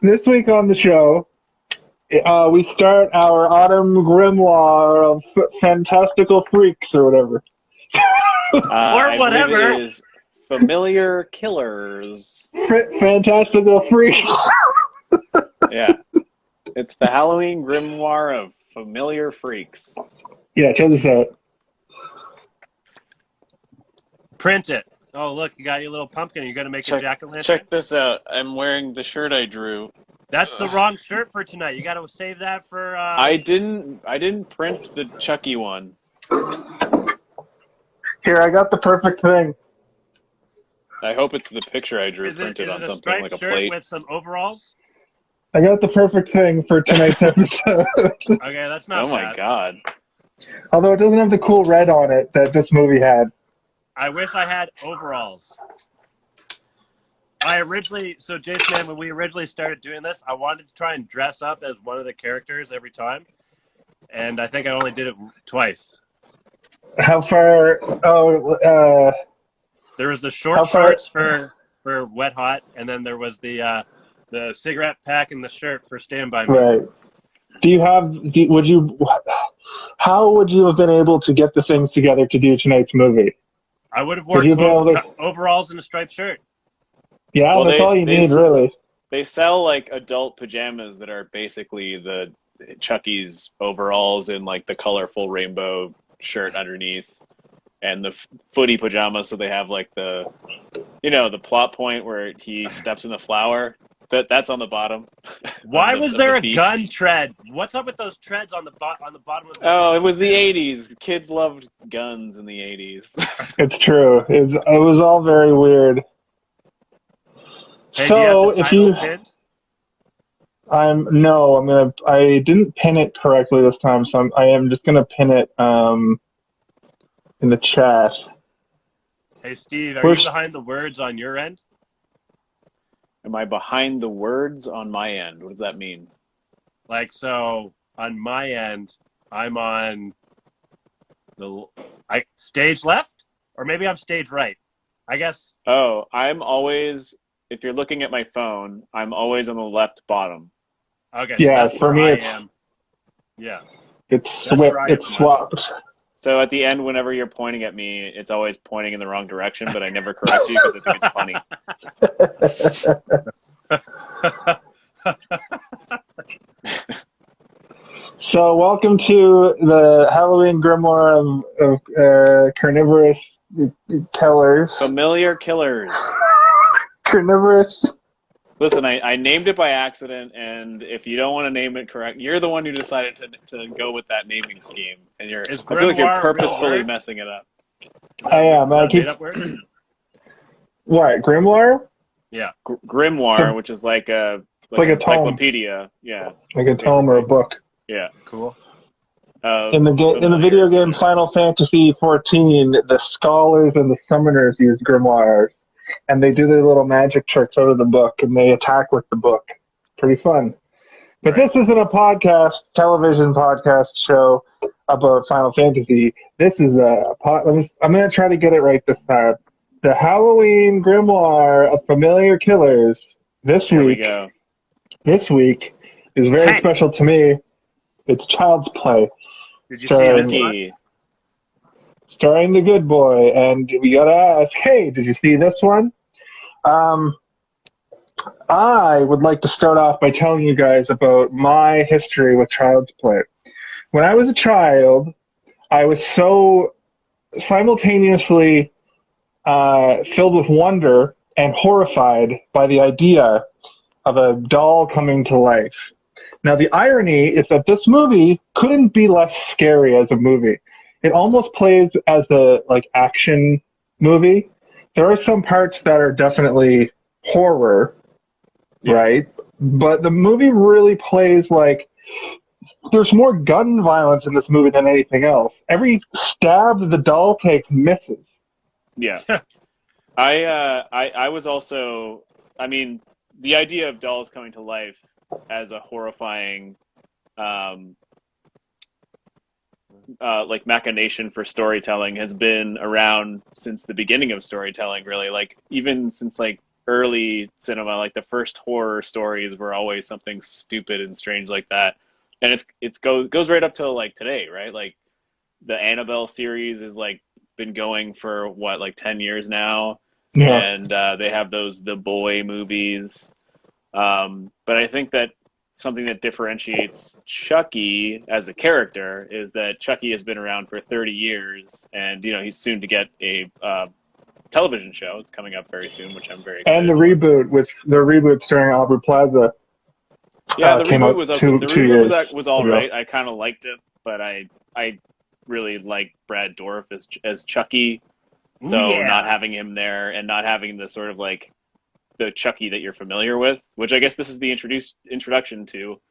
This week on the show, we start our autumn grimoire of fantastical freaks or whatever. Or I believe whatever. it is Familiar Killers. Fantastical freaks. Yeah. It's the Halloween Grimoire of Familiar Freaks. Yeah, check this out. Print it. Oh, look, you got your little pumpkin. You're going to make a jack-o'-lantern? Check this out. I'm wearing the shirt I drew. That's the wrong shirt for tonight. You got to save that for... I didn't print the Chucky one. Here, I got the perfect thing. I hope it's the picture I drew Is printed it on a something striped like a shirt plate. with some overalls? I got the perfect thing for tonight's episode. Okay, that's not Oh my bad. god. Although it doesn't have the cool red on it that this movie had. I wish I had overalls. So Jason, man, when we originally started doing this, I wanted to try and dress up as one of the characters every time. And I think I only did it twice. How far? There was the short shorts for wet hot, and then there was the cigarette pack and the shirt for Stand By Me. Right. How would you have been able to get the things together to do tonight's movie? I would have worn overalls and a striped shirt. Yeah, well, that's all you need, really. They sell like adult pajamas that are basically the Chucky's overalls in like the colorful rainbow shirt underneath, and the footy pajamas. So they have like the plot point where he steps in the flower. That's on the bottom. Why was there a gun tread? What's up with those treads on the bottom of the... Oh, it was the 80s. Kids loved guns in the 80s. It's true. It was all very weird. Hey, so do you have the title pinned? I didn't pin it correctly this time, so I am just gonna pin it in the chat. Hey Steve, are you behind the words on your end? Am I behind the words on my end? What does that mean? Like, so on my end, I'm on the stage left, or maybe I'm stage right. I guess. Oh, I'm always. If you're looking at my phone, I'm always on the left bottom. Okay. Yeah, so for me, yeah. It's swapped. So at the end, whenever you're pointing at me, it's always pointing in the wrong direction, but I never correct you because I think it's funny. So welcome to the Halloween Grimoire of Carnivorous Killers. Familiar Killers. Carnivorous. Listen, I named it by accident, and if you don't want to name it correct, you're the one who decided to go with that naming scheme, and I feel like you're purposefully messing it up. I am. What? Grimoire? Yeah. Grimoire, which is like a encyclopedia. Yeah. Like a tome or a book. Yeah. Cool. In the video game Final Fantasy XIV, the scholars and the summoners use grimoires. And they do their little magic tricks out of the book, and they attack with the book. Pretty fun. But This isn't a television podcast show about Final Fantasy. This is I'm going to try to get it right this time. The Halloween Grimoire of Familiar Killers this week is very special to me. It's Child's Play. Did you see this one? Starring the good boy, and we gotta ask, hey, did you see this one? I would like to start off by telling you guys about my history with Child's Play. When I was a child, I was so simultaneously filled with wonder and horrified by the idea of a doll coming to life. Now, the irony is that this movie couldn't be less scary as a movie. It almost plays as a action movie. There are some parts that are definitely horror, right? But the movie really plays like there's more gun violence in this movie than anything else. Every stab that the doll takes misses. Yeah. I was also, the idea of dolls coming to life as a horrifying machination for storytelling has been around since the beginning of storytelling, really. Like, even since early cinema, like the first horror stories were always something stupid and strange like that, and goes right up to like today, right? Like the Annabelle series is like been going for what, like 10 years now, Yeah. and they have the Boy movies. But I think that something that differentiates Chucky as a character is that Chucky has been around for 30 years, and he's soon to get a television show. It's coming up very soon, which I'm very excited And the about. reboot starring Aubrey Plaza. Yeah, the came reboot out was two years was all ago. right. I kind of liked it, but I really like Brad Dourif as Chucky. So Yeah. not having him there and not having the sort of like the Chucky that you're familiar with, which I guess this is the introduction to,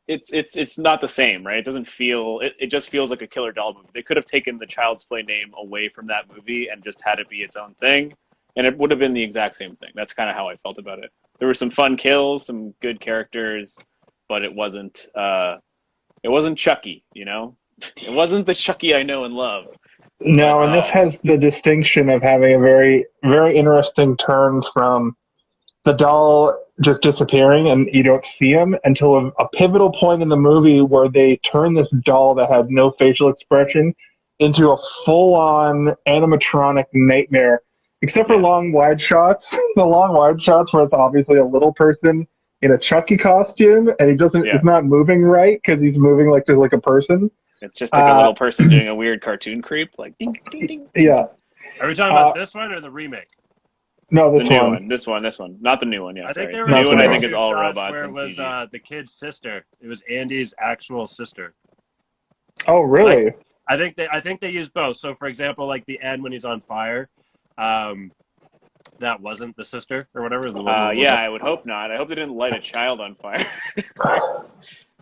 it's not the same, right? It doesn't feel it just feels like a Killer Doll movie. They could have taken the Child's Play name away from that movie and just had it be its own thing, and it would have been the exact same thing. That's kind of how I felt about it. There were some fun kills, some good characters, but it wasn't Chucky, It wasn't the Chucky I know and love. No, and this has the distinction of having a very, very interesting turn from the doll just disappearing and you don't see him until a pivotal point in the movie where they turn this doll that had no facial expression into a full-on animatronic nightmare, except for long wide shots. The long wide shots where it's obviously a little person in a Chucky costume and he's not moving right because he's moving like there's like a person. It's just like a little person doing a weird cartoon creep, like ding, ding, ding. Yeah. Are we talking about this one or the remake? No, this one. This one. Not the new one. Yeah, I think sorry. there The new one, I think, two is all shots robots where and it was CG. the kid's sister. It was Andy's actual sister. Oh, really? I think they used both. So, for example, like the end when he's on fire, that wasn't the sister or whatever. I would hope not. I hope they didn't light a child on fire.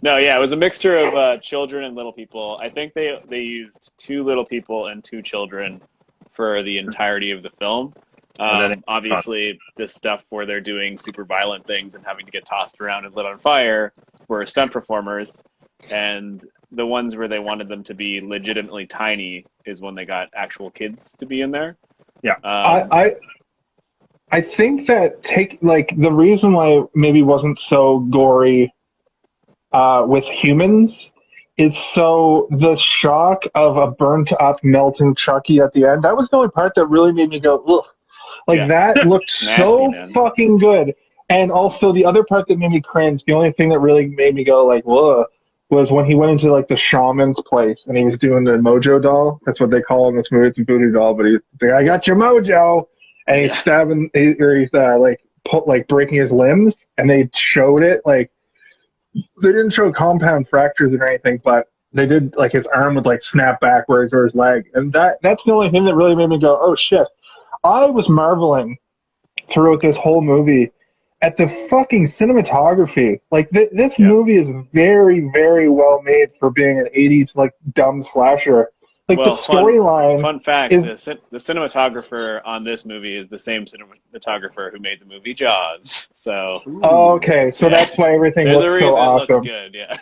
No, yeah, it was a mixture of children and little people. I think they used 2 little people and 2 children for the entirety of the film. Obviously, this stuff where they're doing super violent things and having to get tossed around and lit on fire were stunt performers, and the ones where they wanted them to be legitimately tiny is when they got actual kids to be in there. Yeah. I think that the reason why it maybe wasn't so gory with humans is so the shock of a burnt up melting Chucky at the end. That was the only part that really made me go, ugh. That looked so man. fucking good. And also the other part that made me cringe, the only thing that really made me go like, whoa, was when he went into like the shaman's place and he was doing the mojo doll. That's what they call in this movie. It's a voodoo doll, but he's like, I got your mojo. And he's stabbing, he's breaking his limbs. And they showed it like, they didn't show compound fractures or anything, but they did like his arm would like snap backwards or his leg. And that's the only thing that really made me go, oh shit. I was marveling throughout this whole movie at the fucking cinematography. Like this movie is very, very well made for being an 80s like dumb slasher. Like the storyline. Fun fact: the cinematographer on this movie is the same cinematographer who made the movie Jaws. So. Okay, so that's why everything looks so awesome. Looks good, yeah.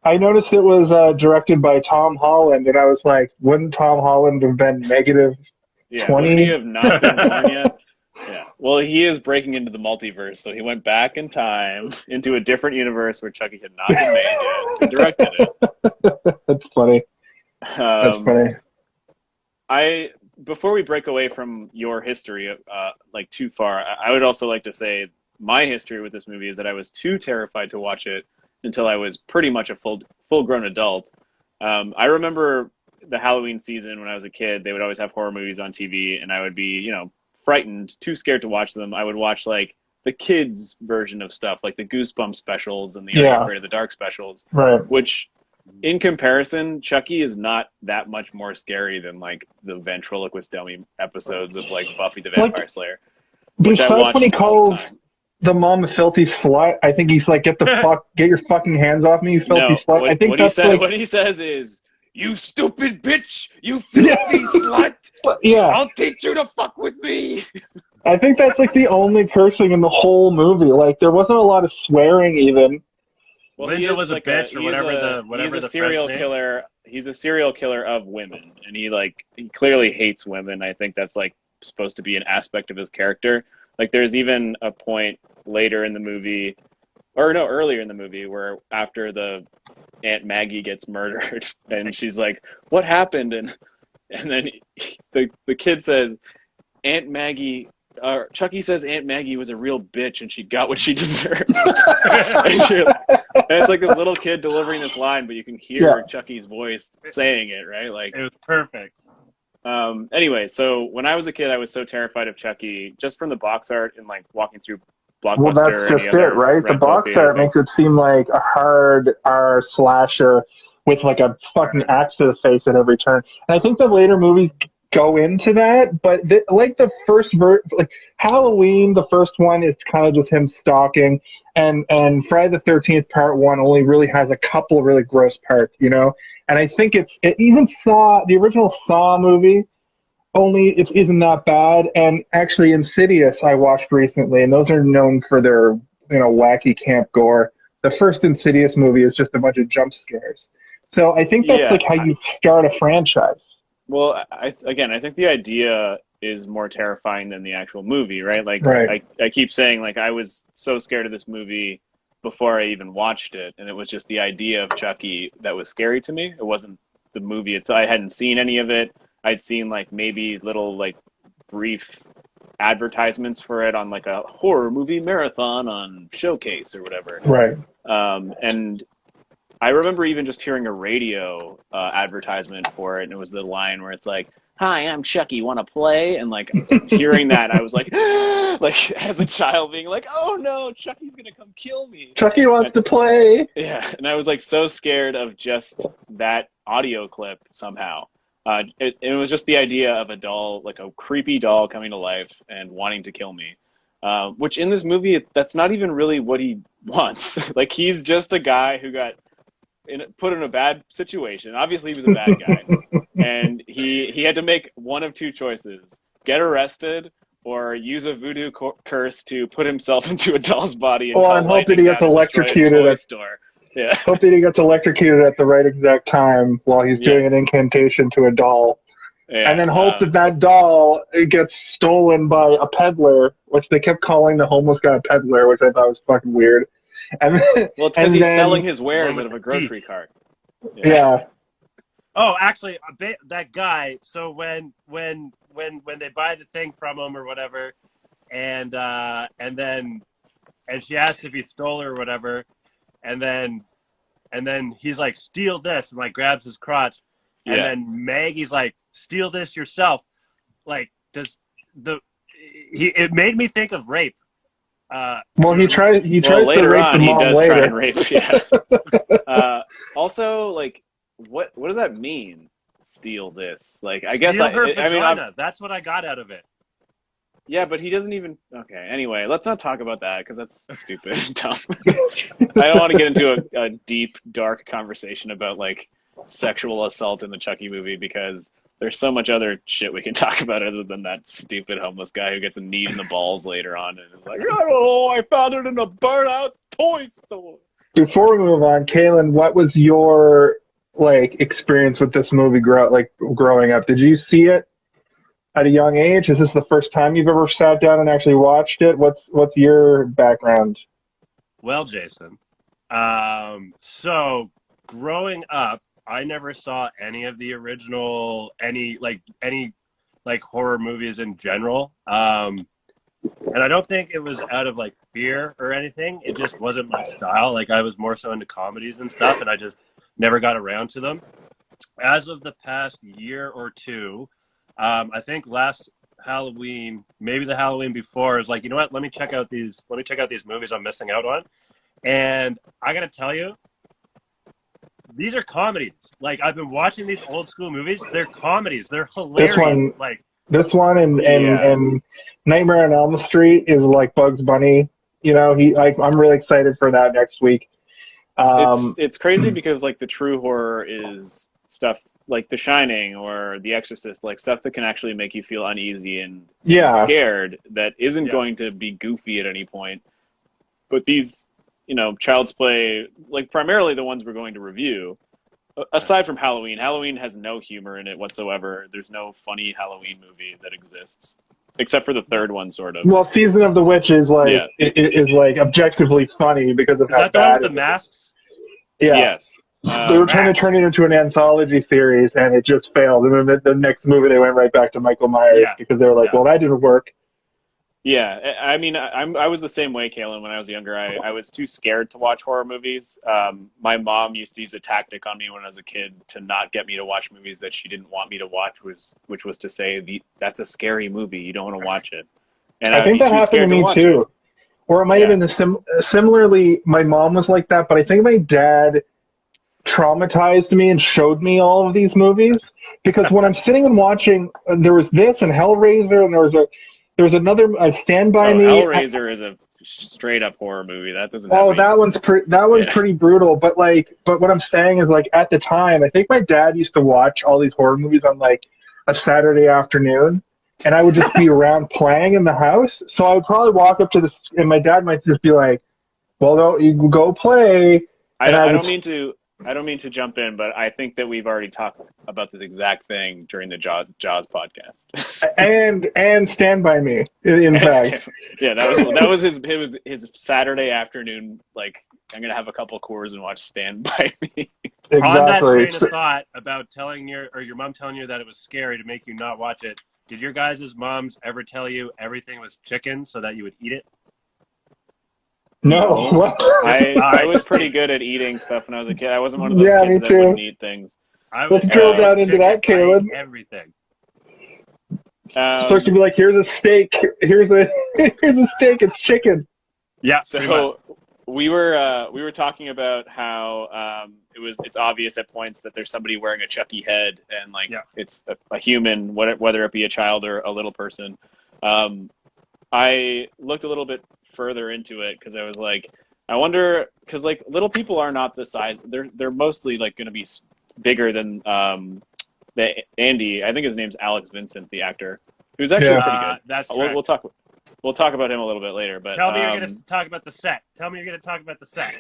I noticed it was directed by Tom Holland, and I was like, wouldn't Tom Holland have been negative 20? Would he have not been born yet? Yeah. Well, he is breaking into the multiverse, so he went back in time into a different universe where Chucky had not been made yet and directed it. That's funny. That's funny. Before we break away from your history, too far, I would also like to say my history with this movie is that I was too terrified to watch it until I was pretty much a full-grown adult. I remember the Halloween season when I was a kid, they would always have horror movies on TV, and I would be, frightened, too scared to watch them. I would watch like the kids' version of stuff, like the Goosebumps specials and the Are You Afraid of the Dark specials, right? Which, in comparison, Chucky is not that much more scary than like the ventriloquist dummy episodes of like Buffy the Vampire Slayer. Besides when he calls the mom a filthy slut, I think he's like, get your fucking hands off me, you filthy slut. I think what he says is, you stupid bitch, you filthy slut. Yeah. I'll teach you to fuck with me. I think that's like the only cursing in the whole movie. Like there wasn't a lot of swearing even. Well, Linda was a bitch or whatever the serial killer. He's a serial killer of women, and he clearly hates women. I think that's like supposed to be an aspect of his character. Like there's even a point later in the movie, or no, earlier in the movie, where after the Aunt Maggie gets murdered, and she's like, "What happened?" And then the kid says, "Aunt Maggie." Chucky says Aunt Maggie was a real bitch and she got what she deserved. And it's like this little kid delivering this line, but you can hear Chucky's voice saying it, right? Like it was perfect. Anyway, so when I was a kid, I was so terrified of Chucky just from the box art and like walking through Blockbuster. Well, that's just it, right? The box art makes it seem like a hard R slasher with like a fucking axe to the face at every turn. And I think the later movies go into that, but like the first like Halloween, the first one is kind of just him stalking, and Friday the 13th Part 1 only really has a couple really gross parts, you know. And I think it even the original Saw movie only it isn't that bad, and actually Insidious I watched recently, and those are known for their wacky camp gore. The first Insidious movie is just a bunch of jump scares. So I think that's like how you start a franchise. Well, I think the idea is more terrifying than the actual movie, right? Like, I keep saying, like, I was so scared of this movie before I even watched it, and it was just the idea of Chucky that was scary to me. It wasn't the movie itself. I hadn't seen any of it. I'd seen, like, maybe little, like, brief advertisements for it on, like, a horror movie marathon on Showcase or whatever. Right. And I remember even just hearing a radio advertisement for it, and it was the line where it's like, "Hi, I'm Chucky, want to play?" And like hearing that, I was like, like as a child, being like, "Oh no, Chucky's gonna come kill me." Chucky wants to play. Yeah, and I was like so scared of just that audio clip somehow. It was just the idea of a doll, like a creepy doll, coming to life and wanting to kill me. Which in this movie, that's not even really what he wants. Like he's just a guy who got put in a bad situation. Obviously, he was a bad guy, and he had to make one of two choices: get arrested or use a voodoo curse to put himself into a doll's body. And hope that he gets electrocuted. Yeah. Hope that he gets electrocuted at the right exact time while he's doing an incantation to a doll. Yeah, and then hope that doll gets stolen by a peddler, which they kept calling the homeless guy a peddler, which I thought was fucking weird. And then, well, it's because he's selling his wares out of a grocery cart. Yeah. Oh, actually, that guy. So when they buy the thing from him or whatever, and she asks if he stole her or whatever, and then he's like, "Steal this," and like grabs his crotch, and then Maggie's like, "Steal this yourself." Like, it made me think of rape. Well, he tries to rape the mom later. Try and rape, yeah. Also, like, what does that mean? Steal this? Like, I guess her vagina. That's what I got out of it. Yeah, but he doesn't even. Okay. Anyway, let's not talk about that because that's stupid and dumb. I don't want to get into a deep, dark conversation about like sexual assault in the Chucky movie because there's so much other shit we can talk about other than that stupid homeless guy who gets a knee in the balls later on and is like, "I don't know, I found it in a burnt-out toy store." Before we move on, Kaylin, what was your experience with this movie growing up? Did you see it at a young age? Is this the first time you've ever sat down and actually watched it? What's your background? Well, Jason, so growing up, I never saw any of the original, any horror movies in general. And I don't think it was out of fear or anything. It just wasn't my style. Like I was more so into comedies and stuff, and I just never got around to them. As of the past year or two, I think last Halloween, maybe the Halloween before, is like, you know what? Let me check out these movies I'm missing out on. And I gotta tell you, these are comedies. Like, I've been watching these old school movies. They're comedies. They're hilarious. This one and Nightmare on Elm Street is like Bugs Bunny. You know, I'm really excited for that next week. It's crazy because the true horror is stuff like The Shining or The Exorcist, like stuff that can actually make you feel uneasy and scared that isn't going to be goofy at any point. But these, Child's Play, primarily the ones we're going to review, aside from Halloween, Halloween has no humor in it whatsoever. There's no funny Halloween movie that exists, except for the third one, sort of. Well, Season of the Witch is like Yeah. is like objectively funny because of Is how that the one bad with the it is. masks? Yeah. Yes. They were trying to turn it into an anthology series, and it just failed. And then the next movie, they went right back to Michael Myers Yeah. because they were like, Yeah. "Well, that didn't work." Yeah, I mean, I was the same way, Kalen. When I was younger, I was too scared to watch horror movies. My mom used to use a tactic on me when I was a kid to not get me to watch movies that she didn't want me to watch, which was to say, that's a scary movie, you don't want to watch it. And I think that happened to me too. Or it might have been similarly. My mom was like that, but I think my dad traumatized me and showed me all of these movies because when I'm sitting and watching, there was this and Hellraiser, and there was another Stand By Me. Hellraiser is a straight up horror movie. That doesn't. That one's pretty brutal. But what I'm saying is, like, at the time, I think my dad used to watch all these horror movies on like a Saturday afternoon, and I would just be around playing in the house. So I would probably walk up to the, and my dad might just be like, "Well, no, you go play." I don't mean to jump in, but I think that we've already talked about this exact thing during the Jaws podcast. and Stand By Me, in fact. Yeah, that was his Saturday afternoon. Like, I'm gonna have a couple Coors and watch Stand By Me. Exactly. On that train of thought about your mom telling you that it was scary to make you not watch it, did your guys' moms ever tell you everything was chicken so that you would eat it? No. I was pretty good at eating stuff when I was a kid. I wasn't one of those kids that wouldn't eat things. Let's drill down into that, Caleb. Everything. So she'd be like, "Here's a steak. Here's a steak. It's chicken." Yeah. So we were talking about how it's obvious at points that there's somebody wearing a Chucky head, and it's a human, whether it be a child or a little person. I looked a little bit further into it because I was like, I wonder, because like little people are not the size. They're mostly like going to be bigger than the Andy. I think his name's Alex Vincent, the actor, who's actually pretty good. That's we'll talk about him a little bit later. But tell me you're going to talk about the set.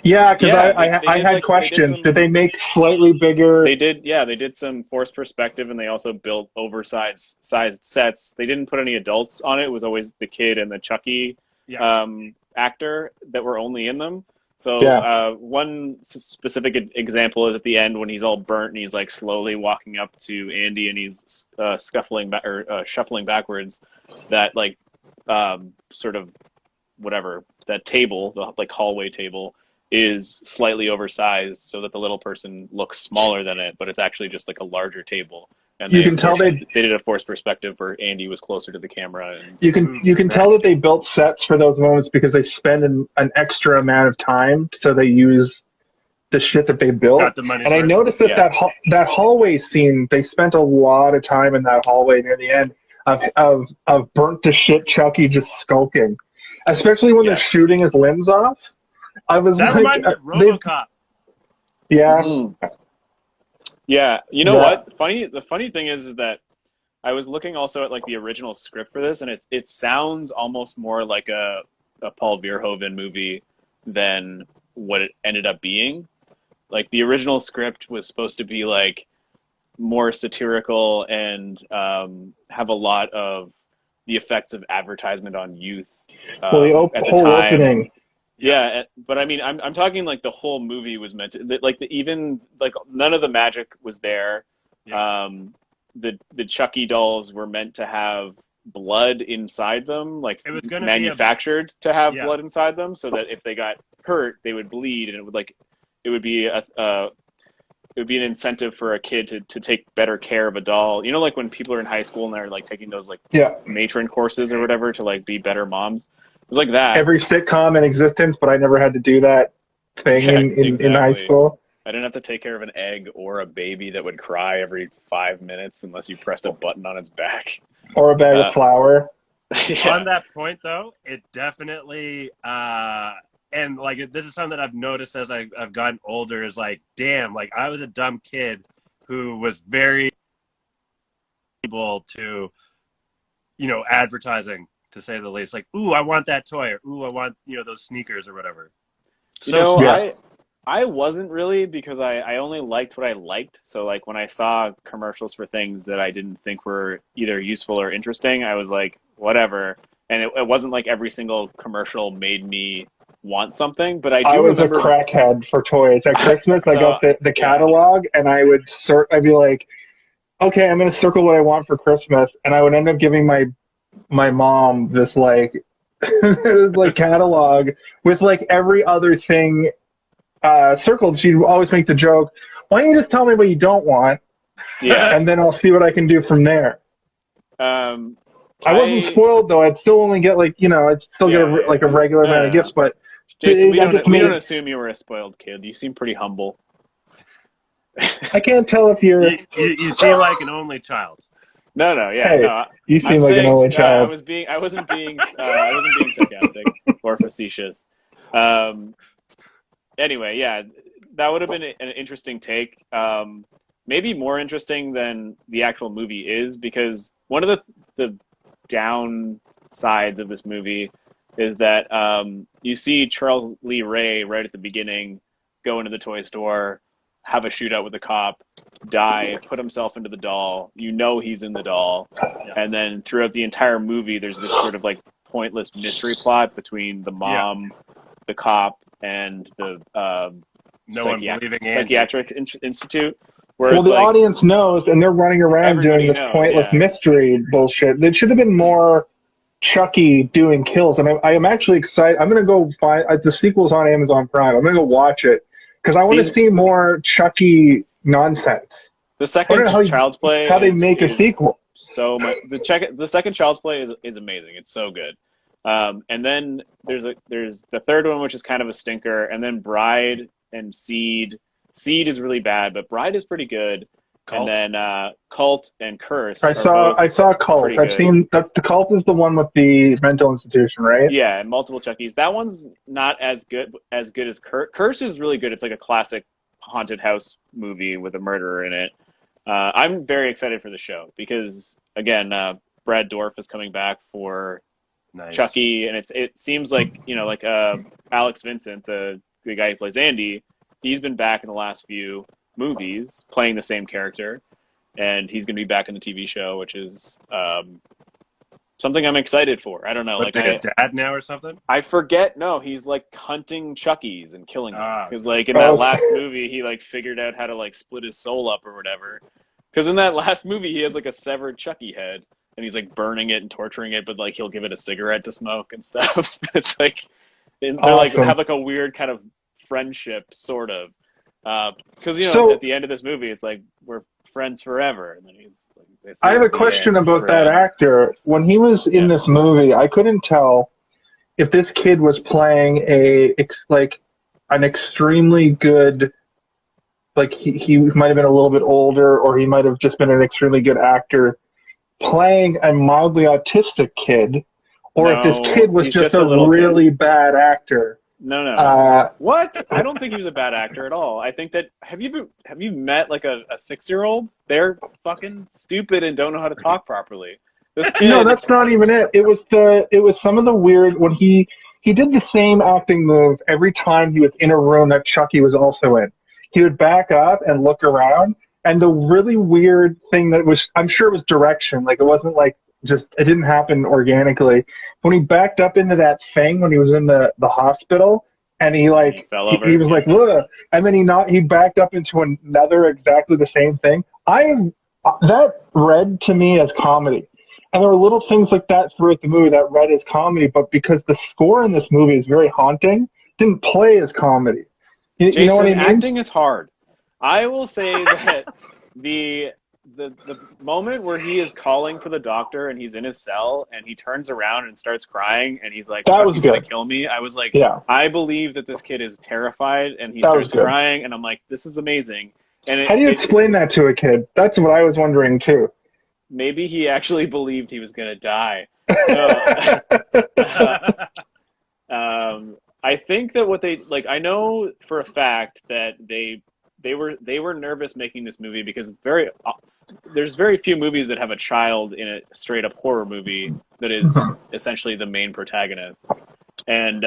Yeah, because I had questions. Did they make slightly bigger? They did. Yeah, they did some forced perspective, and they also built sized sets. They didn't put any adults on it. It was always the kid and the Chucky actor that were only in them. So one specific example is at the end when he's all burnt and he's like slowly walking up to Andy and he's shuffling backwards. That like sort of whatever that table, the like hallway table, is slightly oversized so that the little person looks smaller than it, but it's actually just like a larger table. And you can tell they did a forced perspective where Andy was closer to the camera. And you can tell that they built sets for those moments because they spend an extra amount of time, so they use the shit that they built. And I noticed that hallway scene, they spent a lot of time in that hallway near the end of burnt to shit Chucky just skulking, especially when they're shooting his limbs off. I was that like, reminded me of RoboCop. Yeah. Mm-hmm. Yeah, you know what? The funny thing is that I was looking also at like the original script for this, and it sounds almost more like a Paul Verhoeven movie than what it ended up being. Like the original script was supposed to be like more satirical and have a lot of the effects of advertisement on youth. Well, the whole opening. Yeah, but I mean, I'm talking like the whole movie was meant to, like even like none of the magic was there. Yeah. The Chucky dolls were meant to have blood inside them, like it was gonna manufactured to have blood inside them, so that if they got hurt, they would bleed, and it would be an incentive for a kid to take better care of a doll. You know, like when people are in high school and they're like taking those like matron courses or whatever to like be better moms. It was like that. Every sitcom in existence, but I never had to do that thing in high school. I didn't have to take care of an egg or a baby that would cry every 5 minutes unless you pressed a button on its back. Or a bag of flour. On that point, though, it definitely, and like this is something that I've noticed as I've gotten older, is like, damn, like I was a dumb kid who was very able to, advertising, to say the least. Like, ooh, I want that toy, or ooh, I want, those sneakers or whatever. I wasn't really, because I only liked what I liked. So like when I saw commercials for things that I didn't think were either useful or interesting, I was like, whatever. And it wasn't like every single commercial made me want something, but I do was remember a crackhead for toys. At Christmas, I So, got the yeah. catalog, and I'd be like, okay, I'm going to circle what I want for Christmas, and I would end up giving my mom this like this like catalog with like every other thing circled. She'd always make the joke, why don't you just tell me what you don't want, Yeah. and then I'll see what I can do from there. I wasn't spoiled though. I'd still only get I'd still get a regular amount of gifts, but Jason, we don't assume you were a spoiled kid. You seem pretty humble. I can't tell if you're you seem like an only child. No, yeah, hey, no. You seem like an only child. I wasn't being sarcastic or facetious. Anyway, yeah, that would have been an interesting take. Maybe more interesting than the actual movie is, because one of the downsides of this movie is that you see Charles Lee Ray right at the beginning go into the toy store, have a shootout with a cop, die, put himself into the doll. You know he's in the doll. And then throughout the entire movie, there's this sort of like pointless mystery plot between the mom, the cop, and the psychiatric institute. Well, the audience knows, and they're running around doing this pointless mystery bullshit. There should have been more Chucky doing kills, and I am actually excited. I'm going to go find the sequel's on Amazon Prime. I'm going to go watch it because I want to see more Chucky nonsense. The second Child's Play, how they make a sequel. So much. The second Child's Play is amazing. It's so good. And then there's the third one, which is kind of a stinker, and then Bride and Seed. Seed is really bad, but Bride is pretty good. Cult. And then Cult and Curse. I saw Cult. I've seen the Cult is the one with the mental institution, right? Yeah, and multiple Chuckies. That one's not as good as Curse. Curse is really good. It's like a classic haunted house movie with a murderer in it. I'm very excited for the show because again, Brad Dourif is coming back for Chucky, and it seems like Alex Vincent, the guy who plays Andy, he's been back in the last few movies playing the same character, and he's going to be back in the TV show, which is something I'm excited for. I don't know, like a dad now or something. I forget. No, he's like hunting Chuckies and killing them because like in that last movie he like figured out how to like split his soul up or whatever. Because in that last movie he has like a severed Chucky head and he's like burning it and torturing it, but like he'll give it a cigarette to smoke and stuff. It's like they're like have like a weird kind of friendship sort of. Because at the end of this movie, it's like we're friends forever. And then he's like, I have a question about that actor. When he was in this movie, I couldn't tell if this kid was playing an extremely good, like he might have been a little bit older, or he might have just been an extremely good actor playing a mildly autistic kid, or if this kid was just a really bad actor. No. What? I don't think he was a bad actor at all. I think that have you met like a 6-year-old? They're fucking stupid and don't know how to talk properly. This kid, no, that's not even it. It was some of the weird when he did the same acting move every time he was in a room that Chucky was also in. He would back up and look around, and the really weird thing that was, I'm sure it was direction. Like it wasn't like it didn't happen organically. When he backed up into that thing when he was in the hospital, and he fell over. He was like, "Ugh," and then he backed up into another exactly the same thing. That read to me as comedy, and there were little things like that throughout the movie that read as comedy. But because the score in this movie is very haunting, didn't play as comedy. Jason, you know what I mean? Acting is hard. I will say that the moment where he is calling for the doctor and he's in his cell and he turns around and starts crying and he's like, "Chucky's gonna kill me." I was like, I believe that this kid is terrified, and he starts crying, and I'm like, this is amazing. And how do you explain that to a kid? That's what I was wondering too. Maybe he actually believed he was gonna die. I think that what they like, I know for a fact that they were nervous making this movie because there's very few movies that have a child in a straight up horror movie that is essentially the main protagonist. And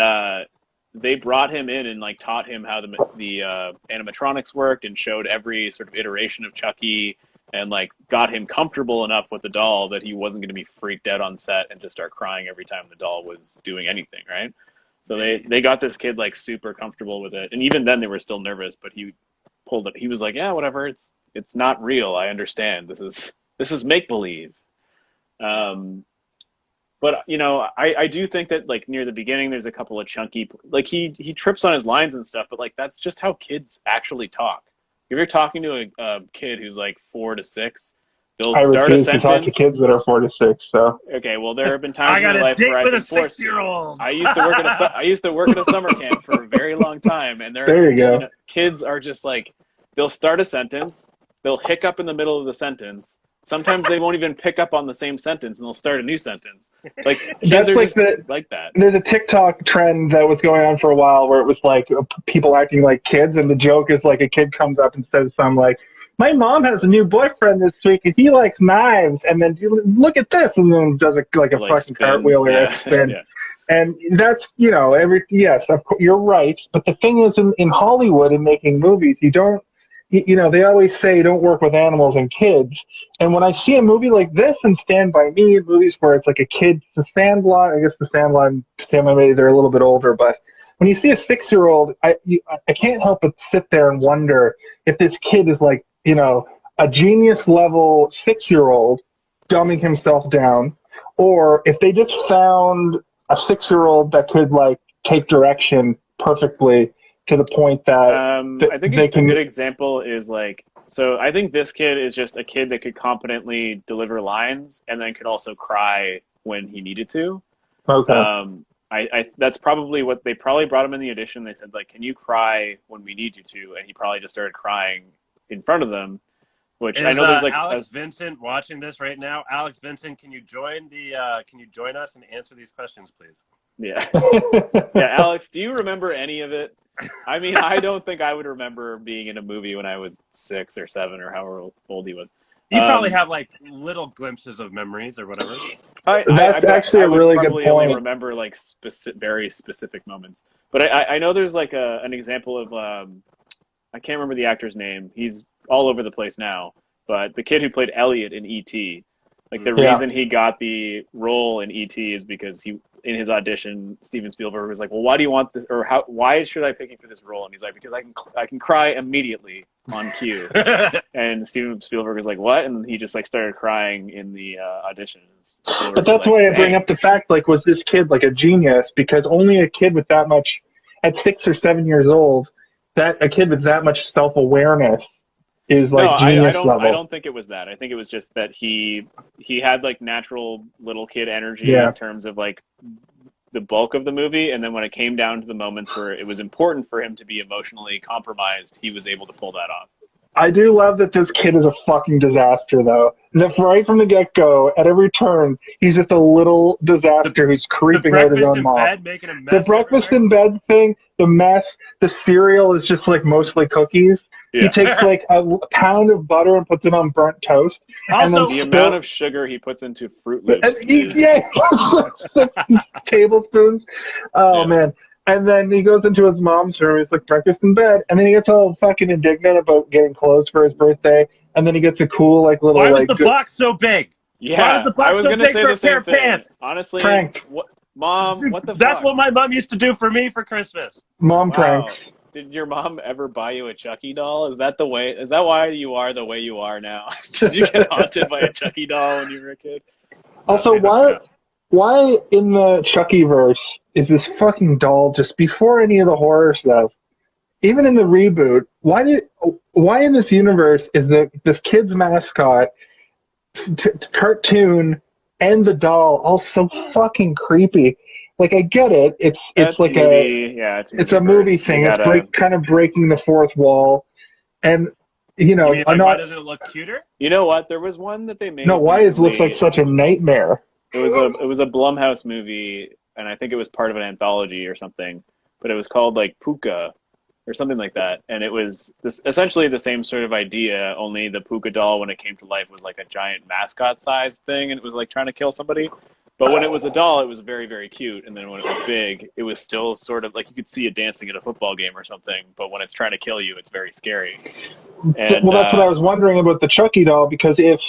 they brought him in and like taught him how the animatronics worked and showed every sort of iteration of Chucky and like got him comfortable enough with the doll that he wasn't going to be freaked out on set and just start crying every time the doll was doing anything, right? So they got this kid like super comfortable with it, and even then they were still nervous, but he pulled it. He was like, yeah, whatever, it's not real. I understand. This is make believe. But you know, I do think that like near the beginning, there's a couple of chunky, like he trips on his lines and stuff, but like that's just how kids actually talk. If you're talking to a kid who's like 4 to 6, they'll start a sentence. I refuse to talk to kids that are 4 to 6. So okay, well there have been times in my life where I've been forced to. I used to work at a summer camp for a very long time, and there you go. You know, kids are just like they'll start a sentence, they'll hiccup in the middle of the sentence. Sometimes they won't even pick up on the same sentence, and they'll start a new sentence. Like kids that's are like just like that. There's a TikTok trend that was going on for a while where it was like people acting like kids, and the joke is like a kid comes up and says something like, "My mom has a new boyfriend this week, and he likes knives." And then look at this, and then does a fucking spin. cartwheel or a spin. Yeah. And that's yes, of course, you're right. But the thing is, in Hollywood, in making movies, you don't. You know, they always say don't work with animals and kids. And when I see a movie like this and Stand By Me, movies where it's like a kid, The Sandlot, I guess The Sandlot maybe they're a little bit older, but when you see a 6-year-old, I can't help but sit there and wonder if this kid is like, you know, a genius level 6-year-old dumbing himself down, or if they just found a 6-year-old that could like take direction perfectly to the point that I think a good example is like, so I think this kid is just a kid that could competently deliver lines and then could also cry when he needed to. Okay. I that's probably what they probably brought him in the audition. They said like, can you cry when we need you to? And he probably just started crying in front of them. Which I know there's like Alex Vincent watching this right now. Alex Vincent, can you join us and answer these questions, please? Yeah. Yeah, Alex, do you remember any of it? I mean, I don't think I would remember being in a movie when I was 6 or 7 or however old he was. You probably have like little glimpses of memories or whatever. That's actually a really good point. I only remember like very specific moments. But I know there's like an example of I can't remember the actor's name. He's all over the place now. But the kid who played Elliot in E.T., like the reason he got the role in E.T. is because in his audition, Steven Spielberg was like, "Well, why do you want this? Or why should I pick you for this role?" And he's like, "Because I can cry immediately on cue." And Steven Spielberg was like, "What?" And he just like started crying in the audition. But that's why I bring up the fact, like, was this kid like a genius? Because only a kid with that much, at 6 or 7 years old, a kid with that much self-awareness is like genius level. I don't think it was that. I think it was just that he had like natural little kid energy in terms of like the bulk of the movie, and then when it came down to the moments where it was important for him to be emotionally compromised, he was able to pull that off. I do love that this kid is a fucking disaster, though. Right from the get-go, at every turn, he's just a little disaster who's creeping out his own mom. The breakfast in bed thing, the mess, the cereal is just like mostly cookies. Yeah. He takes like a pound of butter and puts it on burnt toast. Also, the amount of sugar he puts into Fruit Loops. Tablespoons. Oh, man. And then he goes into his mom's room. He's like, breakfast in bed. And then he gets all fucking indignant about getting clothes for his birthday. And then he gets a cool, like, little, Why was the box so big? Yeah, why was the box so big for a pair of pants? Honestly, pranked. Mom, what the fuck? That's what my mom used to do for me for Christmas. Mom pranks. Did your mom ever buy you a Chucky doll? Is that why you are the way you are now? Did you get haunted by a Chucky doll when you were a kid? Also, why in the Chucky verse is this fucking doll just before any of the horror stuff? Even in the reboot, why in this universe is this kid's mascot, cartoon, and the doll all so fucking creepy? Like, I get it. It's like it's a movie thing. It's kind of breaking the fourth wall, and you know, why doesn't it look cuter? You know what? There was one that they made. No, why it looks like such a nightmare. It was a Blumhouse movie, and I think it was part of an anthology or something. But it was called like Puka or something like that, and it was essentially the same sort of idea. Only the Puka doll, when it came to life, was like a giant mascot-sized thing, and it was like trying to kill somebody. But when it was a doll, it was very, very cute. And then when it was big, it was still sort of like you could see it dancing at a football game or something. But when it's trying to kill you, it's very scary. And Well, that's what I was wondering about the Chucky doll, because if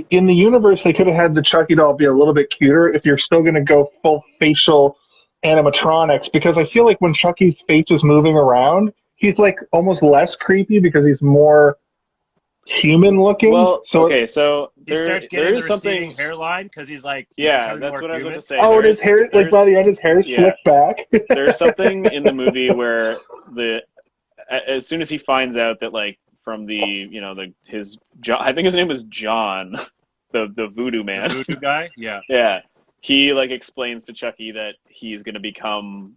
in the universe they could have had the Chucky doll be a little bit cuter if you're still going to go full facial animatronics, because I feel like when Chucky's face is moving around, he's like almost less creepy because he's more human looking. well, So okay, so He starts getting there the is something. receding hairline because he's like Yeah, becoming that's more what I was about human. to say. oh, and his hair, like by the end, his hair's Yeah. slicked back. There's something in the movie where as soon as he finds out that like from his John, I think his name was John, the voodoo man. The voodoo guy, yeah. Yeah, he like explains to Chucky that he's gonna become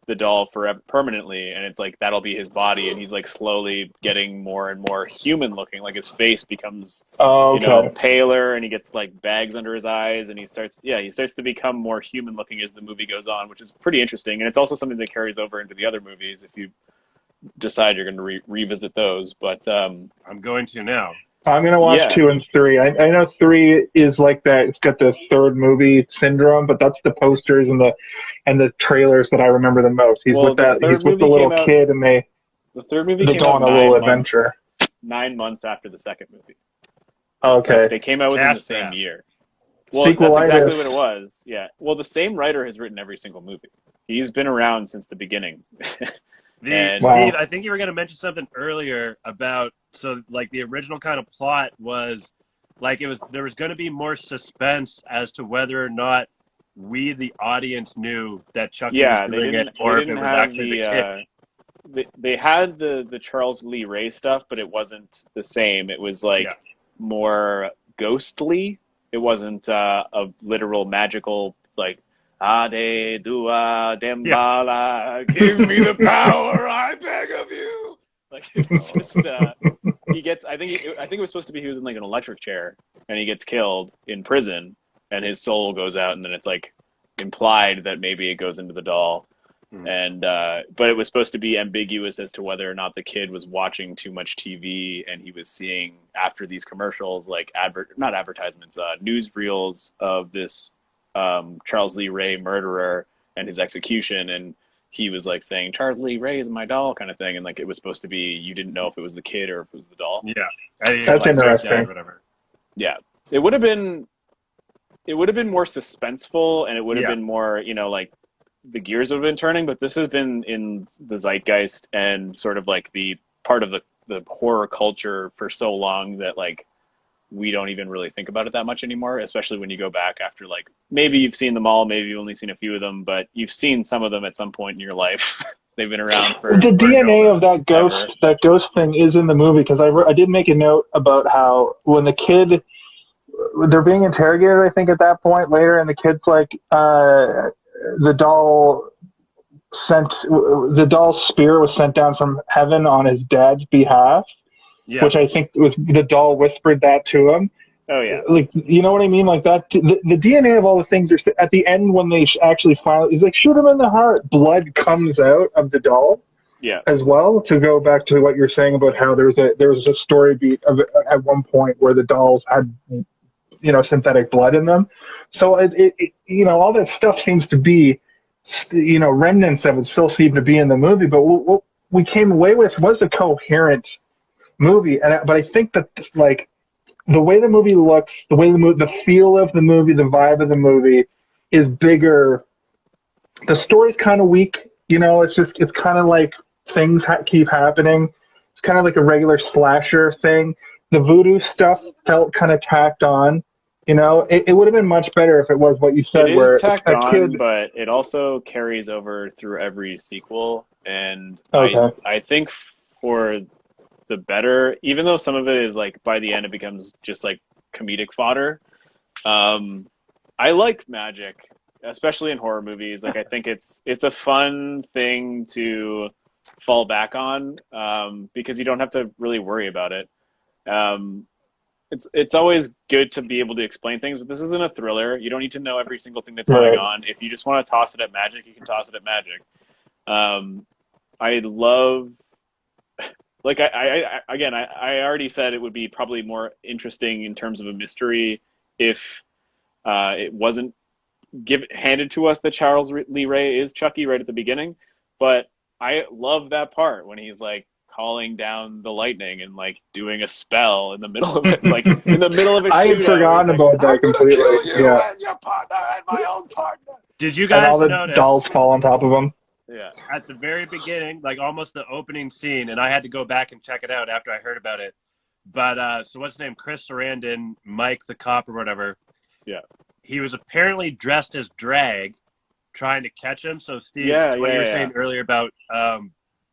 the doll forever permanently, and it's like that'll be his body, and he's like slowly getting more and more human looking. Like his face becomes Oh, okay. paler, and he gets like bags under his eyes, and he starts to become more human looking as the movie goes on, which is pretty interesting. And it's also something that carries over into the other movies if you decide you're going to revisit those. But I'm going to now. I'm gonna watch Yeah. 2 and 3. I know 3 is like that. It's got the third movie syndrome, but that's the posters and the trailers that I remember the most. He's Well, with that. the He's third with the movie little came out- kid, and they the third movie they came go out on a little 9 months, adventure. 9 months after the second movie. Okay. They came out within the Cast same that. year. Well, that's Sequelitis. exactly what it was. Yeah. Well, the same writer has written every single movie. He's been around since the beginning. And- Wow. Steve, I think you were going to mention something earlier about like the original kind of plot was like there was going to be more suspense as to whether or not we, the audience, knew that Chucky Yeah, was they doing didn't. it, or They if it didn't was have actually the kid. They had the Charles Lee Ray stuff, but it wasn't the same. It was like Yeah. more ghostly. It wasn't a literal magical like Ade Dua Dembala, give me the power, I beg of you. Like it's just he gets. I think it was supposed to be he was in like an electric chair and he gets killed in prison and his soul goes out, and then it's like implied that maybe it goes into the doll. And but it was supposed to be ambiguous as to whether or not the kid was watching too much TV and he was seeing after these commercials like not advertisements, newsreels of this Charles Lee Ray murderer and his execution, and he was like saying Charles Lee Ray is my doll kind of thing, and like it was supposed to be you didn't know if it was the kid or if it was the doll. Yeah, That's interesting. Whatever. Yeah, it would have been more suspenseful, and it would have Yeah. been more like the gears have been turning, but this has been in the zeitgeist and sort of like the part of the horror culture for so long that like we don't even really think about it that much anymore, especially when you go back after like maybe you've seen them all, maybe you've only seen a few of them, but you've seen some of them at some point in your life. They've been around for The DNA of that ever. ghost thing is in the movie, because I did make a note about how when the kid, they're being interrogated, I think at that point later, and the kid's like, the doll's spear was sent down from heaven on his dad's behalf, Yeah. which I think was the doll whispered that to him. Oh yeah. Like, you know what I mean? Like that, the DNA of all the things are at the end when they actually finally, it's like shoot him in the heart. Blood comes out of the doll. Yeah. As well, to go back to what you're saying about how there was a story beat of at one point where the dolls had synthetic blood in them. So it all that stuff seems to be remnants of it still seem to be in the movie. But what we came away with was a coherent movie, but I think that like the way the movie looks, the feel of the movie, the vibe of the movie is bigger. The story's kind of weak. It's kind of like things keep happening. It's kind of like a regular slasher thing. The voodoo stuff felt kind of tacked on. It would have been much better if it was what you said, It where is tacked a on, kid. but it also carries over through every sequel, and Okay. I think for the better, even though some of it is like by the end it becomes just like comedic fodder. I like magic, especially in horror movies. Like I think it's a fun thing to fall back on because you don't have to really worry about it. It's always good to be able to explain things, but this isn't a thriller. You don't need to know every single thing that's going on. If you just want to toss it at magic, you can toss it at magic. I love, like I already said it would be probably more interesting in terms of a mystery if it wasn't handed to us that Charles Lee Ray is Chucky right at the beginning, but I love that part when he's like calling down the lightning and like doing a spell in the middle of it, like in the middle of a shootout. I had forgotten about that completely. Kill you yeah. and your partner and my own partner. Did you And guys all the notice dolls fall on top of him? Yeah. at the very beginning, like almost the opening scene, and I had to go back and check it out after I heard about it. But so what's his name? Chris Sarandon, Mike the cop or whatever. Yeah. He was apparently dressed as drag, trying to catch him. So Steve, Yeah, what you were yeah. saying earlier about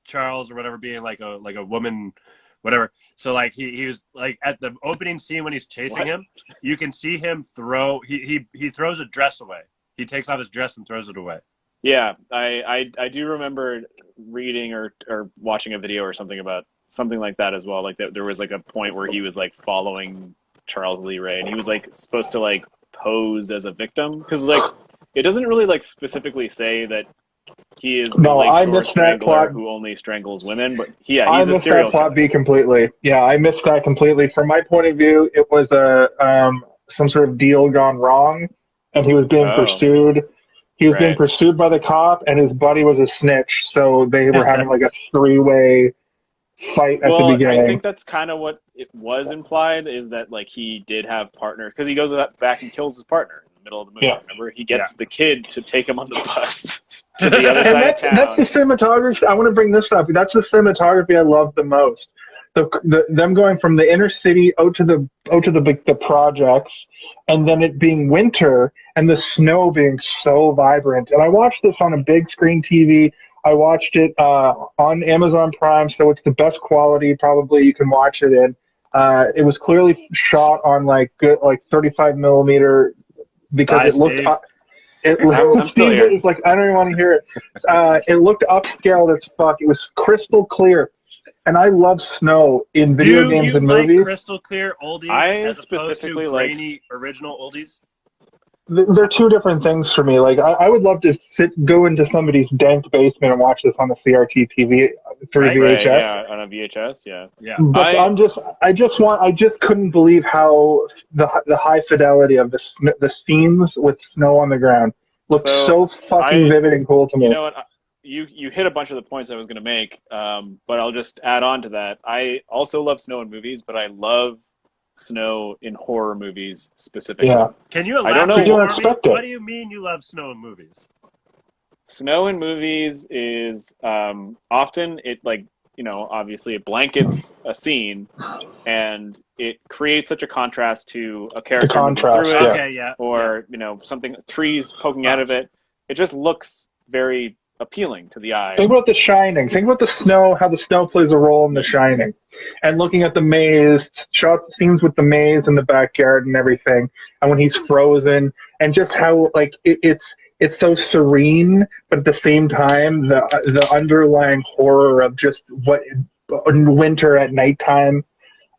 Charles or whatever being like a woman, whatever. So like he was like at the opening scene when he's chasing him, you can see him throw. He throws a dress away. He takes off his dress and throws it away. Yeah, I do remember reading or watching a video or something about something like that as well. Like there was like a point where he was like following Charles Lee Ray, and he was like supposed to like pose as a victim, because like it doesn't really like specifically say that he is the lakeshore strangler who only strangles women, but he's a serial killer. I missed that plot B completely. Yeah, I missed that completely. From my point of view, it was some sort of deal gone wrong, and he was being pursued. He was being pursued by the cop, and his buddy was a snitch, so they were having like a three-way fight at the beginning. I think that's kind of what it was implied, is that like he did have partners, because he goes back and kills his partner in the middle of the movie. Yeah. Remember, he gets the kid to take him on the bus to the other side of town. That's the cinematography. I want to bring this up. That's the cinematography I love the most. Them going from the inner city out to the projects, and then it being winter and the snow being so vibrant. And I watched this on a big screen TV. I watched it on Amazon Prime, so it's the best quality probably you can watch it in. It was clearly shot on like good 35 millimeter, because it looked. I'm still here. It's like, I don't even want to hear it. It looked upscaled as fuck. It was crystal clear. And I love snow in video games and movies. Do you like crystal clear oldies as specifically opposed to grainy original oldies? They're two different things for me. Like I would love to go into somebody's dank basement and watch this on a CRT TV through VHS. Right, yeah, on a VHS, yeah. But I just couldn't believe how the high fidelity of the scenes with snow on the ground looked so fucking vivid and cool to me. You know what? You hit a bunch of the points I was going to make, but I'll just add on to that. I also love snow in movies, but I love snow in horror movies specifically. Yeah. Can you elaborate? I don't know. What do you mean you love snow in movies? Snow in movies is often it obviously it blankets a scene, and it creates such a contrast to a character through it, or something, trees poking out of it. It just looks very appealing to the eye. Think about The Shining. Think about the snow, how the snow plays a role in The Shining. And looking at the maze, scenes with the maze in the backyard and everything, and when he's frozen, and just how like it's so serene, but at the same time the underlying horror of just what winter at nighttime.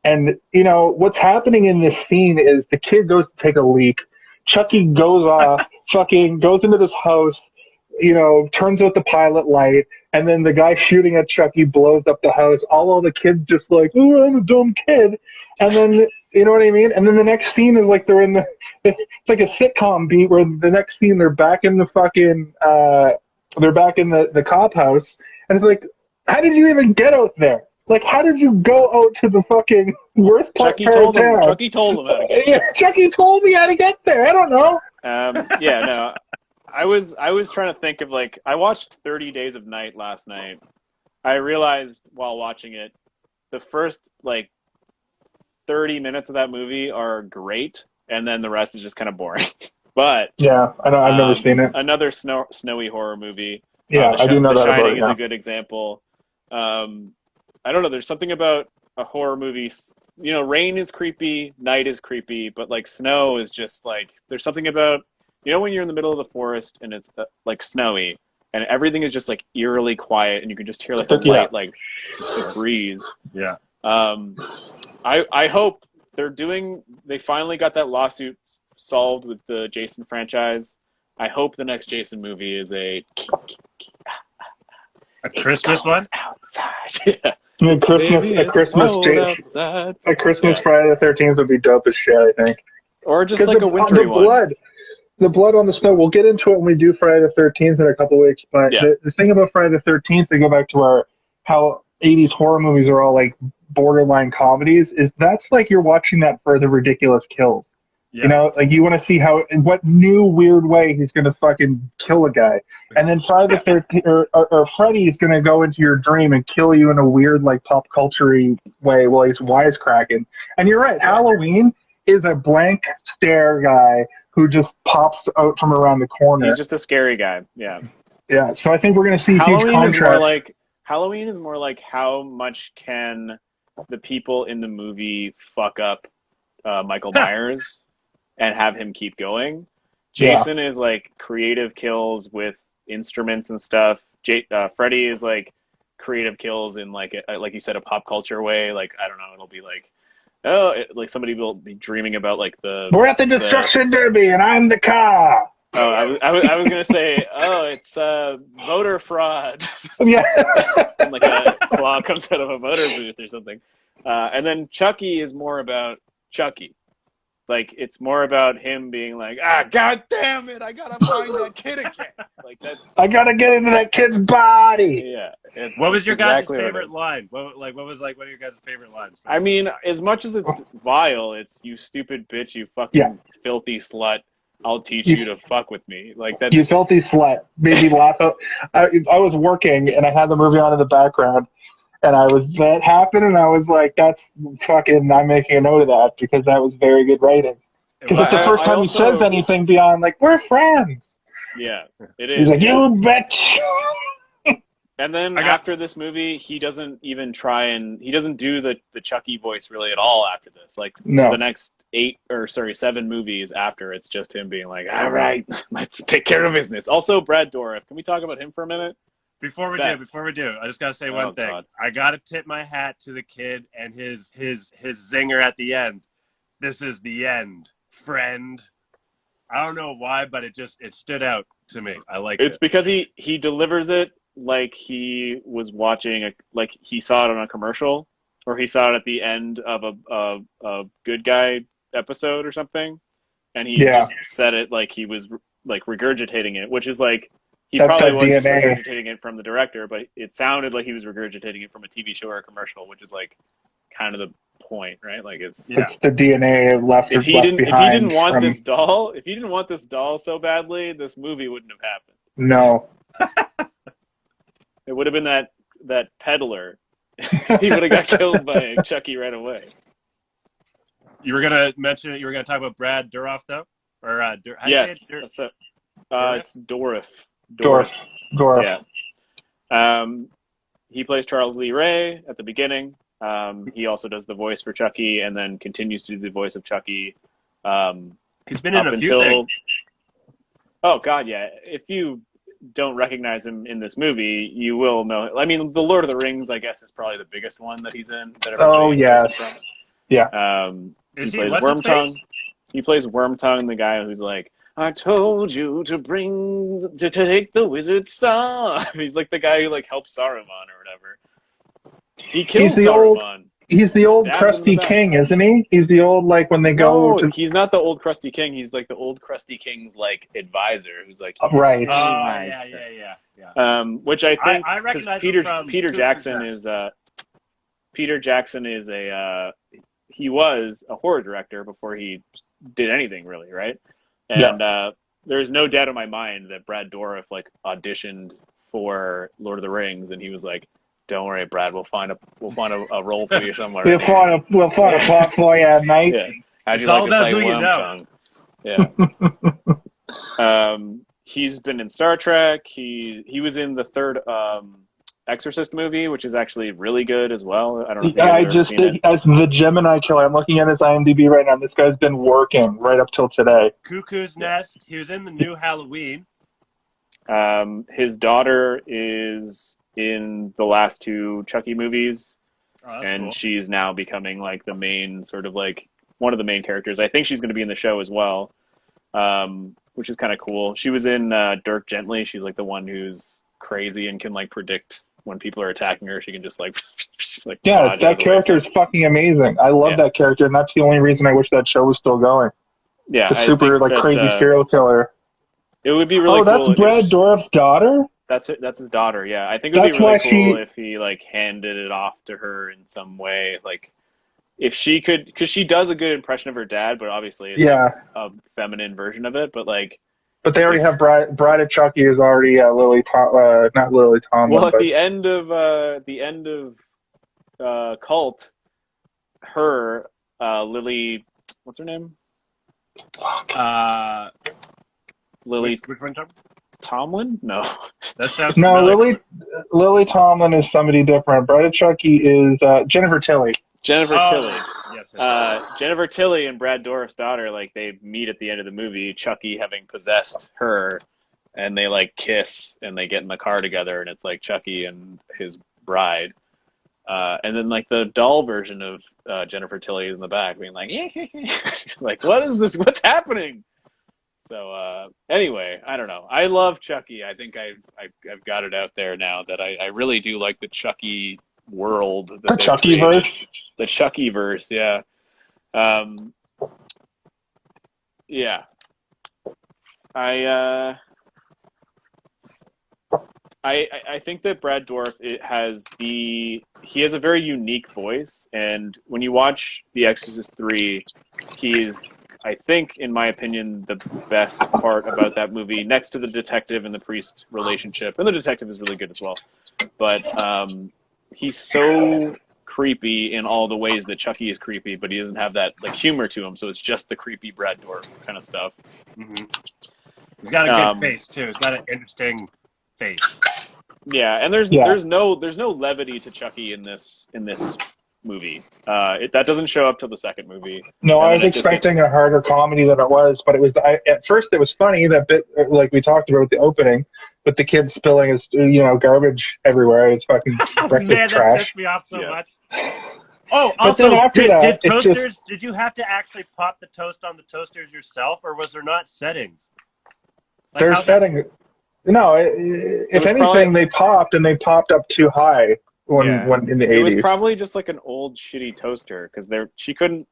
And what's happening in this scene is the kid goes to take a leak. Chucky goes off, goes into this house, turns out the pilot light, and then the guy shooting at Chucky blows up the house. All the kids just like, oh, I'm a dumb kid. And then, you know what I mean? And then the next scene is like it's like a sitcom beat where the next scene they're back in the cop house. And it's like, how did you even get out there? Like, how did you go out to the fucking worst part of town? Chucky told him how to get there. Yeah, Chucky told me how to get there. I don't know. I was trying to think of I watched 30 Days of Night last night. I realized while watching it, the first 30 minutes of that movie are great, and then the rest is just kind of boring. But yeah, I know, I've never seen it. Another snowy horror movie. Yeah, I do know that. The Shining is a good example. I don't know. There's something about a horror movie. Rain is creepy, night is creepy, but snow is just there's something about. When you're in the middle of the forest and it's snowy and everything is just eerily quiet and you can just hear the light the breeze. Yeah. I hope they finally got that lawsuit solved with the Jason franchise. I hope the next Jason movie is a Christmas one. Outside. Yeah. A Christmas Friday the 13th would be dope as shit, I think. Or just a wintry one. Blood. the blood on the snow. We'll get into it when we do Friday the 13th in a couple weeks. But Yeah. the thing about Friday the 13th, to go back to how 80s horror movies are all like borderline comedies, is that's like you're watching that for the ridiculous kills. Yeah. You know, like you want to see in what new weird way he's going to fucking kill a guy. And then Friday the 13th, or Freddy is going to go into your dream and kill you in a weird, like, pop culture-y way while he's wisecracking. And you're right, Halloween is a blank stare guy who just pops out from around the corner. He's just a scary guy. Yeah. Yeah, so I think we're going to see a huge contrast. Halloween is more like how much can the people in the movie fuck up Michael Myers and have him keep going. Jason is like creative kills with instruments and stuff. Freddy is like creative kills in like you said, a pop culture way. Like, I don't know, it'll be like, like somebody will be dreaming about like we're at the Destruction Derby and I'm the car. Oh, I was gonna say, it's voter fraud. Yeah. And like a claw comes out of a voter booth or something. And then Chucky is more about Chucky. Like, it's more about him being like, God damn it, I gotta find that kid again. Like, I gotta get into that kid's body. Yeah. What was your guys' favorite line? What was like one of your guys' favorite lines? I mean, as much as it's vile, it's "you stupid bitch, you fucking filthy slut. I'll teach you to fuck with me." Like, that's you filthy slut. Made me laugh. I was working and I had the movie on in the background. And that happened, and I was like, that's fucking, I'm making a note of that, because that was very good writing. Because it's the first time he says anything beyond, like, we're friends. Yeah, it is. He's like, you bitch. And then after this movie, he doesn't even he doesn't do the Chucky voice really at all after this. Like, the next 7 movies after, it's just him being like, all right, let's take care of business. Also, Brad Dourif. Can we talk about him for a minute? Before we do, I just gotta say one thing. God. I gotta tip my hat to the kid and his zinger at the end. This is the end, friend. I don't know why, but it stood out to me. I like it. It's because he delivers it like he was watching like he saw it on a commercial, or he saw it at the end of a Good Guy episode or something, and he just said it like he was like regurgitating it, which is like. He probably was regurgitating it from the director, but it sounded like he was regurgitating it from a TV show or a commercial, which is like kind of the point, right? Like it's the DNA left. If he didn't want this doll so badly, this movie wouldn't have happened. No. It would have been that peddler. He would have got killed by Chucky right away. You were gonna mention it. You were gonna talk about Brad Dourif, though, or yes, it's Dourif. Dourif. Yeah. He plays Charles Lee Ray at the beginning. He also does the voice for Chucky, and then continues to do the voice of Chucky. He's been in a few things. Oh God, yeah. If you don't recognize him in this movie, you will know. I mean, The Lord of the Rings, I guess, is probably the biggest one that he's in. Yeah. He plays Wormtongue. He plays Wormtongue, the guy who's like, I told you to take the wizard's staff. He's like the guy who like helps Saruman or whatever. He kills Saruman. He's the old crusty king, isn't he? He's the old, like, when they go to... he's not the old crusty king. He's like the old crusty king's like advisor, who's like right. Yeah. Which I think I recognize Peter Jackson is he was a horror director before he did anything really, right? And there's no doubt in my mind that Brad Dourif like auditioned for Lord of the Rings, and he was like, "Don't worry, Brad. We'll find a role for you somewhere. we'll find a plot for you, mate." Yeah. How'd you it's like all to about play who you know. Yeah. He's been in Star Trek. He was in the third Exorcist movie, which is actually really good as well. I don't know if you guys have ever seen it. As the Gemini Killer, I'm looking at his IMDb right now. This guy's been working right up till today. Cuckoo's Nest. He was in the new Halloween. His daughter is in the last 2 Chucky movies, and cool. She's now becoming like the main sort of like one of the main characters. I think she's going to be in the show as well, which is kind of cool. She was in Dirk Gently. She's like the one who's crazy and can like predict when people are attacking her. She can just like that character is fucking amazing. I love that character, and that's the only reason I wish that show was still going. Yeah, The I super think that, crazy serial killer. It would be really that's cool. Brad Dourif's daughter? That's his daughter. Yeah, I think it would be That's really why cool she. if he like handed it off to her in some way. Like if she could, because she does a good impression of her dad, but obviously it's like Yeah, a feminine version of it. But like but they already if have Bride of Chucky is already not Lily well, Tomlin, at but the end of Cult, her Lily, what's her name? Lily Which one, Tom? Tomlin? No, That sounds no, familiar. Lily Tomlin is somebody different. Bride of Chucky is Jennifer Tilly. Jennifer Tilly. Yes. Jennifer Tilly and Brad Dourif's daughter, like they meet at the end of the movie, Chucky having possessed her, and they like kiss and they get in the car together, and it's like Chucky and his bride. And then like the doll version of Jennifer Tilly is in the back being like, like, what is this? What's happening? So anyway, I don't know. I love Chucky. I think I've got it out there now that I really do like the Chucky world that The they've Chucky created. verse. The Chucky verse, yeah. Yeah. I think that Brad Dourif he has a very unique voice, and when you watch The Exorcist 3, he is, I think, in my opinion, the best part about that movie, next to the detective and the priest relationship, and the detective is really good as well. But he's so creepy in all the ways that Chucky is creepy, but he doesn't have that like humor to him, so it's just the creepy Brad Dourif kind of stuff. Mm-hmm. He's got a good face too. He's got an interesting face. Yeah, and there's no levity to Chucky in this movie. That doesn't show up till the second movie. No, I was expecting a harder comedy than it was, but it was. At first, it was funny that bit, like we talked about at the opening, with the kids spilling his, garbage everywhere. It's fucking breakfast Man, trash. that pissed me off so much. Oh, But also, then after did toasters? Did you have to actually pop the toast on the toasters yourself, or was there not settings? Like, their setting. No, if anything, they popped and they popped up too high when in the 80s. It was probably just like an old shitty toaster because she couldn't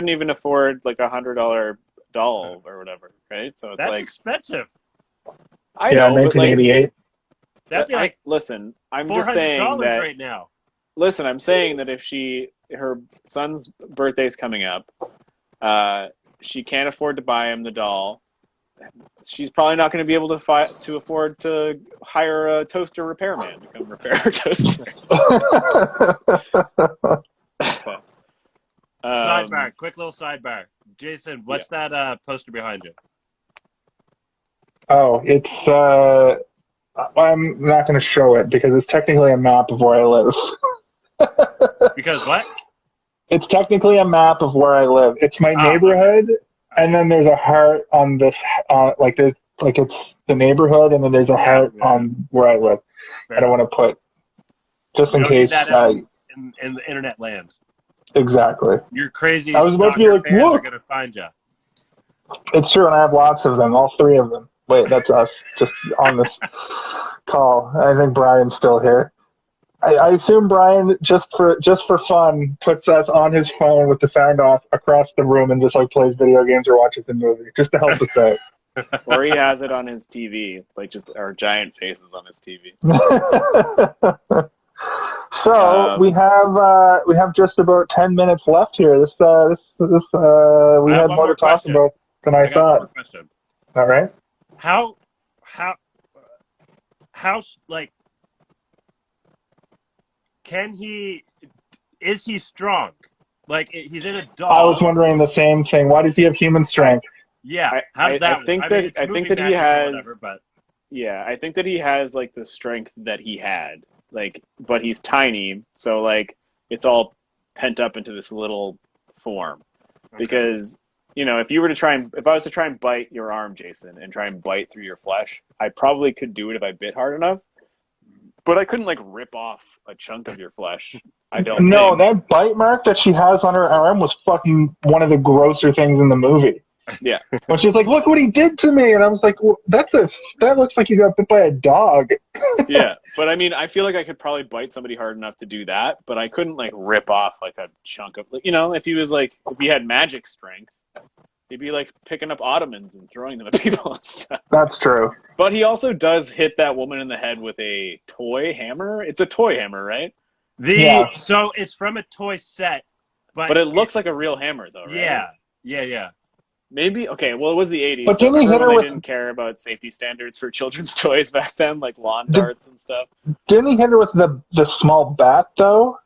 even afford like $100 doll or whatever, right? So it's that's like expensive. I know, 1988. That'd be like listen. I'm $400 just saying that right now. Listen, I'm saying that if her son's birthday's coming up, she can't afford to buy him the doll. She's probably not going to be able to afford to hire a toaster repairman to come repair her toaster. Sidebar, quick little sidebar. Jason, what's that poster behind you? Oh, it's I'm not going to show it because it's technically a map of where I live. Because what? It's technically a map of where I live. It's my neighborhood, and then there's a heart on this. It's the neighborhood, and then there's a heart on where I live. I don't want to put just in case. In the internet land. Exactly. You're crazy. I was about to be like, fans look. are gonna find you. It's true, and I have lots of them. All three of them. Wait, that's us just on this call. I think Brian's still here. I assume Brian, just for fun, puts us on his phone with the sound off across the room and just like plays video games or watches the movie, just to help us out. Or he has it on his TV, like just our giant faces on his TV. So we have just about 10 minutes left here. We had more to talk about than I thought. One more question. All right. How like is he strong? Like he's in a doll. I was wondering the same thing. Why does he have human strength? Yeah. How's that? I think that he has. Whatever, but yeah, I think that he has like the strength that he had. Like, but he's tiny, so like it's all pent up into this little form. Okay. Because if I was to try and bite your arm, Jason, and try and bite through your flesh, I probably could do it if I bit hard enough. But I couldn't like rip off a chunk of your flesh. I don't. No, that bite mark that she has on her arm was fucking one of the grosser things in the movie. Yeah. When she's like, "Look what he did to me," and I was like, well, "That looks like you got bit by a dog." Yeah, but I mean, I feel like I could probably bite somebody hard enough to do that, but I couldn't like rip off like a chunk of, if he had magic strength, He'd be like picking up ottomans and throwing them at people and stuff. That's true. But he also does hit that woman in the head with a toy hammer. It's a toy hammer, right? So it's from a toy set, but it looks like a real hammer, though, right? Yeah. Maybe okay. Well, it was the '80s. But so didn't he hit her with? Didn't care about safety standards for children's toys back then, like lawn darts and stuff. Didn't he hit her with the small bat though?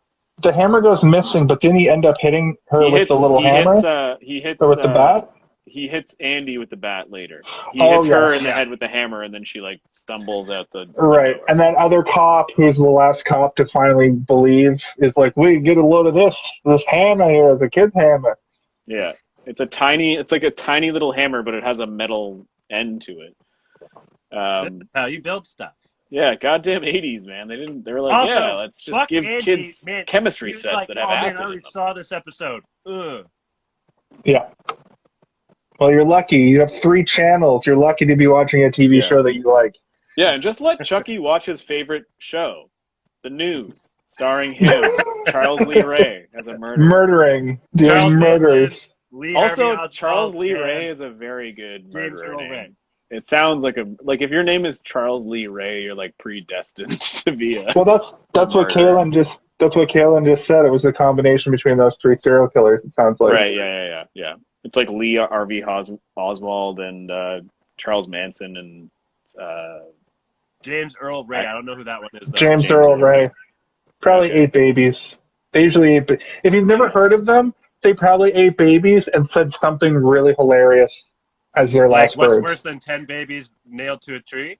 The hammer goes missing, but didn't he end up hitting her with the little hammer? He hits or with the bat. He hits Andy with the bat later. He hits her in the head with the hammer, and then she like stumbles out the right. door. And that other cop, who's the last cop to finally believe, is like, "We get a load of this hammer here is a kid's hammer." Yeah, it's like a tiny little hammer, but it has a metal end to it. That's how you build stuff. Yeah, goddamn '80s, man. They were like, also, yeah, let's just give Andy, kids chemistry sets like, that have acid. I already saw this episode. Ugh. Yeah. Well, you're lucky. You have 3 channels. You're lucky to be watching a TV show that you like. Yeah, and just let Chucky watch his favorite show, The News, starring him, Charles Lee Ray, as a murdering. Doing murders. Also, Charles Lee Ray is a very good murderer name. It sounds like if your name is Charles Lee Ray, you're like predestined to be a. Well, that's what Kaylin just said. It was a combination between those 3 serial killers. It sounds like. Right. Yeah. It's like Lee Harvey Oswald and Charles Manson and James Earl Ray. I don't know who that one is, though. James Earl Ray. Probably ate babies. They usually ate. If you've never heard of them, they probably ate babies and said something really hilarious as their last words. What's worse than 10 babies nailed to a tree?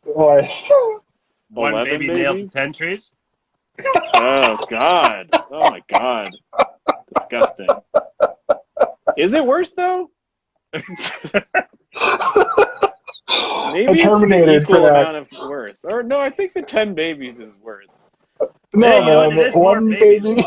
What? 1 baby babies? nailed to 10 trees? Oh, God. Oh, my God. Disgusting. Is it worse, though? Maybe it's the equal amount of worse. Or no, I think the 10 babies is worse. No, it is 1 baby.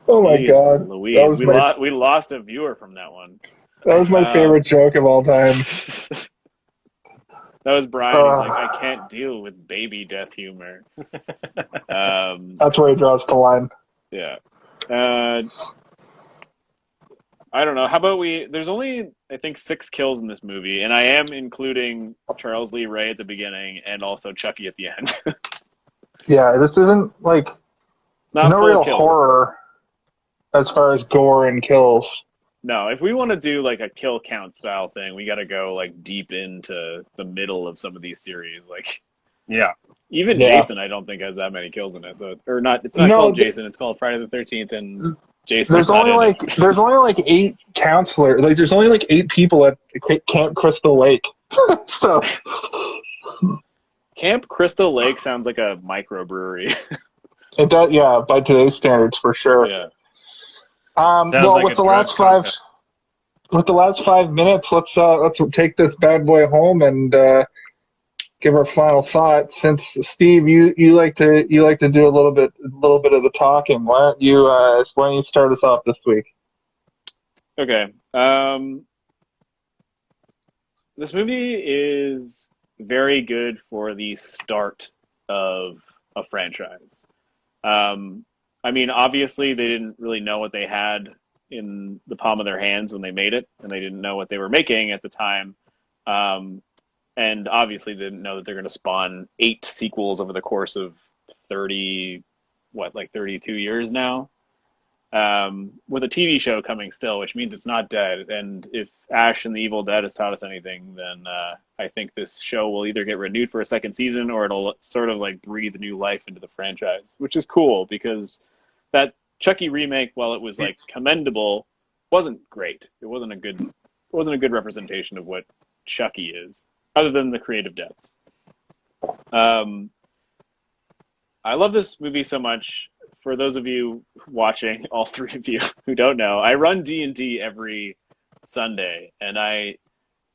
Oh my God, Louise, we lost a viewer from that one. That was my favorite joke of all time. That was Brian. He's like, I can't deal with baby death humor. That's where he draws the line. Yeah. I don't know. How about there's only, I think, 6 kills in this movie, and I am including Charles Lee Ray at the beginning and also Chucky at the end. Yeah, this isn't like no real horror as far as gore and kills. No, if we want to do like a kill count style thing, we got to go like deep into the middle of some of these series. Like, even Jason, I don't think has that many kills in it. Or not? It's not called Jason. It's called Friday the 13th, and Jason. There's only like 8 counselors. Like, there's only like 8 people at Camp Crystal Lake. So, Camp Crystal Lake sounds like a microbrewery. It does, yeah, by today's standards, for sure. Yeah. Well, with the last 5 minutes, let's take this bad boy home and give our final thoughts. Since Steve, you like to do a little bit of the talking. Why don't you start us off this week? Okay. This movie is very good for the start of a franchise. I mean, obviously, they didn't really know what they had in the palm of their hands when they made it, and they didn't know what they were making at the time. And obviously, they didn't know that they're going to spawn 8 sequels over the course of 32 years now. With a TV show coming still, which means it's not dead. And if Ash and the Evil Dead has taught us anything, then I think this show will either get renewed for a second season or it'll sort of like breathe new life into the franchise, which is cool because that Chucky remake, while it was like commendable, wasn't great. It wasn't a good representation of what Chucky is, other than the creative deaths. I love this movie so much. For those of you watching, all 3 of you who don't know, I run D&D every Sunday, and I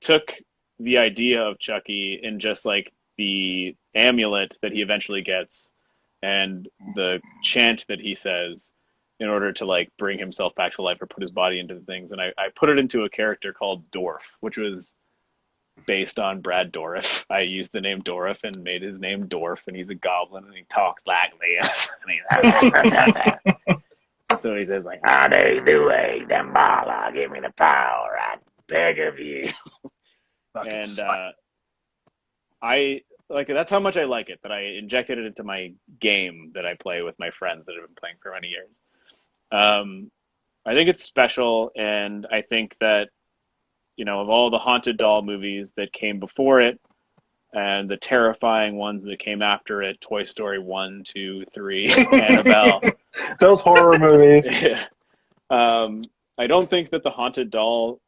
took the idea of Chucky and just like the amulet that he eventually gets and the chant that he says in order to like bring himself back to life or put his body into the things. And I put it into a character called Dourif, which was based on Brad Dourif. I used the name Dourif and made his name Dorf, and he's a goblin, and he talks like this. So he says, like, "How do you do it, Dembala? Give me the power, I beg of you." And I like that's how much I like it, that I injected it into my game that I play with my friends that have been playing for many years. I think it's special, and I think that, you know, of all the haunted doll movies that came before it and the terrifying ones that came after it, Toy Story 1, 2, 3, Annabelle. Those horror movies. Yeah. I don't think that the haunted doll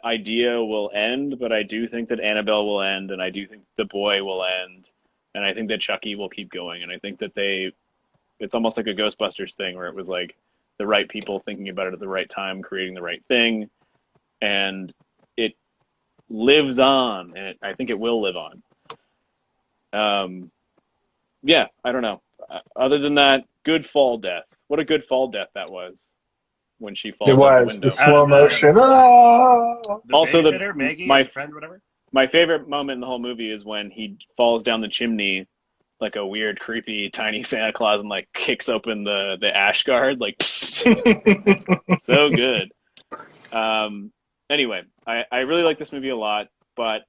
idea will end, but I do think that Annabelle will end, and I do think The Boy will end, and I think that Chucky will keep going, and I think that it's almost like a Ghostbusters thing where it was like the right people thinking about it at the right time, creating the right thing, and it lives on, and I think it will live on. Yeah, I don't know. Other than that, good fall death. What a good fall death that was when she falls out the window. The slow motion. Also, my friend, whatever. My favorite moment in the whole movie is when he falls down the chimney like a weird, creepy, tiny Santa Claus and like kicks open the ash guard. Like, so good. Anyway, I really like this movie a lot, but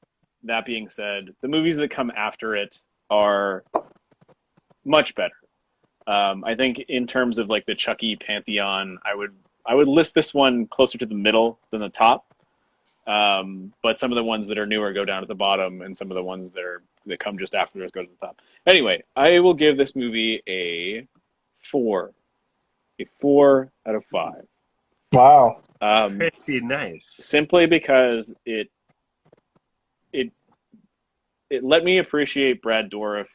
that being said, the movies that come after it are much better. I think in terms of like the Chucky pantheon, I would list this one closer to the middle than the top. But some of the ones that are newer go down at the bottom, and some of the ones that come just after it go to the top. Anyway, I will give this movie a 4. A 4 out of 5. Wow. Pretty nice. Simply because it let me appreciate Brad Dourif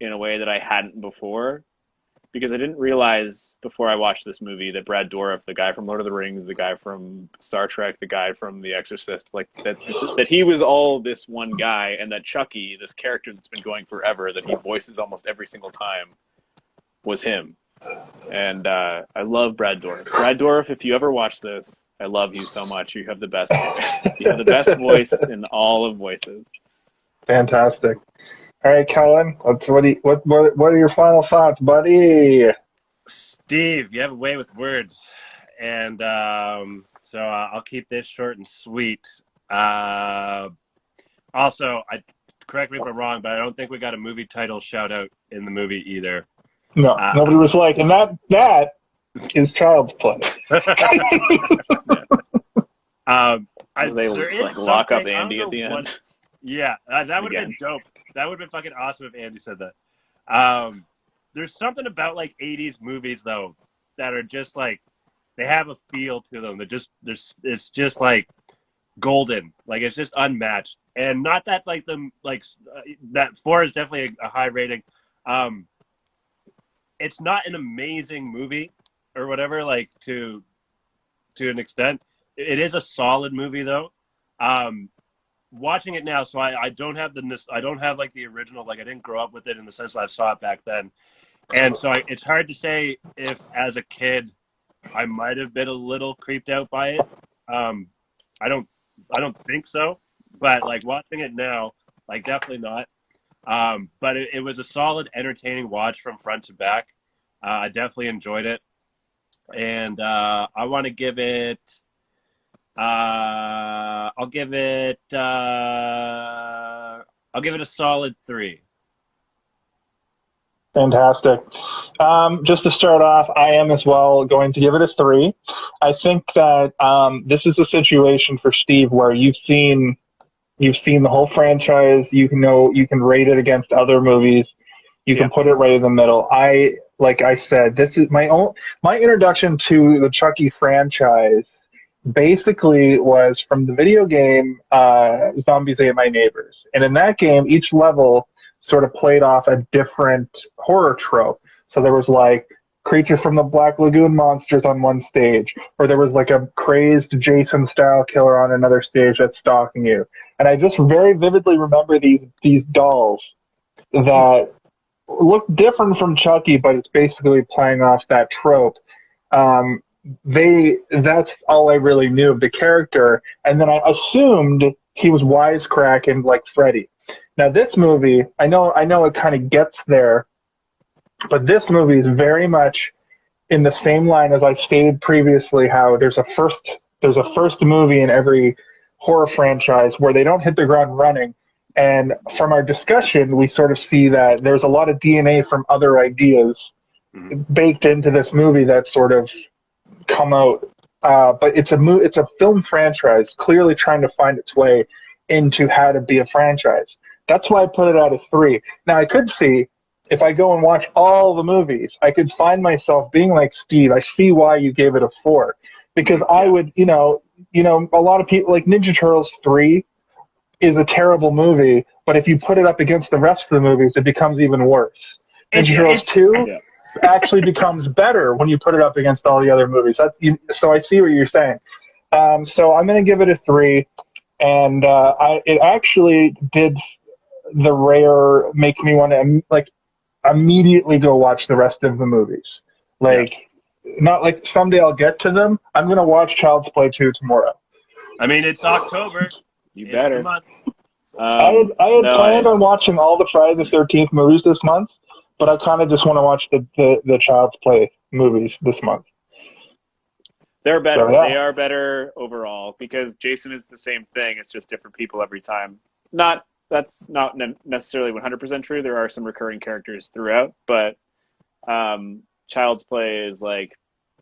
in a way that I hadn't before, because I didn't realize before I watched this movie that Brad Dourif, the guy from Lord of the Rings, the guy from Star Trek, the guy from The Exorcist, like that he was all this one guy, and that Chucky, this character that's been going forever, that he voices almost every single time, was him. And I love Brad Dourif. Brad Dourif, if you ever watch this, I love you so much. You have the best voice. You have the best voice in all of voices. Fantastic. All right, Kellen, what are your final thoughts, buddy? Steve, you have a way with words, and so I'll keep this short and sweet. Also, correct me if I'm wrong, but I don't think we got a movie title shout out in the movie either. No, nobody was like, and that is Child's Play. They like lock up Andy at the end. Yeah, that would have been dope. That would have been fucking awesome if Andy said that. There's something about like 80s movies though that are just like, they have a feel to them. It's just like golden. Like, it's just unmatched. And not that like that 4 is definitely a high rating. It's not an amazing movie or whatever, like to an extent. It is a solid movie though. Watching it now, so I don't have like the original, like I didn't grow up with it in the sense that I saw it back then, and so it's hard to say if as a kid I might have been a little creeped out by it. I don't think so, but like watching it now, like definitely not. But it was a solid, entertaining watch from front to back. I definitely enjoyed it, and I want to give it. I'll give it a solid 3. Fantastic. Just to start off, I am as well going to give it a 3. I think that this is a situation for Steve where you've seen the whole franchise. You can rate it against other movies. You can put it right in the middle. Like I said, this is my introduction to the Chucky franchise. Basically was from the video game Zombies Ate My Neighbors. And in that game, each level sort of played off a different horror trope. So there was like Creature from the Black Lagoon monsters on one stage, or there was like a crazed Jason-style killer on another stage that's stalking you. And I just very vividly remember these dolls that look different from Chucky, but it's basically playing off that trope. That's all I really knew of the character, and then I assumed he was wisecracking like Freddy. Now this movie, I know it kind of gets there, but this movie is very much in the same line as I stated previously, how there's a first movie in every horror franchise where they don't hit the ground running. And from our discussion, we sort of see that there's a lot of DNA from other ideas baked into this movie that sort of come out. But it's a film franchise clearly trying to find its way into how to be a franchise. That's why I put it at a 3. Now, I could see, if I go and watch all the movies, I could find myself being like Steve. I see why you gave it a 4. Because I would, a lot of people, like Ninja Turtles 3 is a terrible movie, but if you put it up against the rest of the movies, it becomes even worse. Ninja Turtles 2 actually becomes better when you put it up against all the other movies. So I see what you're saying. So I'm going to give it a 3, and it actually did the rare make me want to immediately go watch the rest of the movies. Not like someday I'll get to them. I'm going to watch Child's Play 2 tomorrow. I mean, it's October. You better. I had planned on watching all the Friday the 13th movies this month, but I kind of just want to watch the Child's Play movies this month. They're better. So, yeah. They are better overall because Jason is the same thing. It's just different people every time. That's not necessarily 100% true. There are some recurring characters throughout, but Child's Play is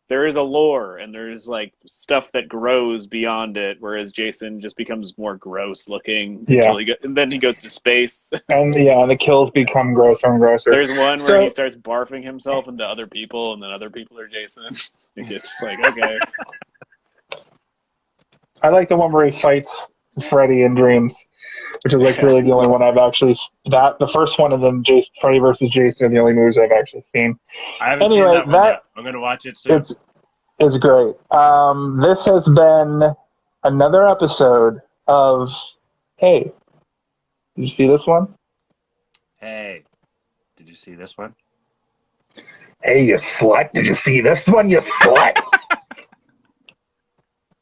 there is a lore and there's stuff that grows beyond it, whereas Jason just becomes more gross looking until and then he goes to space. And the kills become grosser and grosser. There's one where he starts barfing himself into other people, and then other people are Jason. It gets okay. I like the one where he fights Freddy in dreams, which is really the only one I've actually the first one, and then Freddy versus Jason are the only movies I've actually seen. I haven't seen that one yet. I'm going to watch it soon. It's great. This has been another episode of Hey, did you see this one? Hey, did you see this one? Hey, you slut, did you see this one, you slut?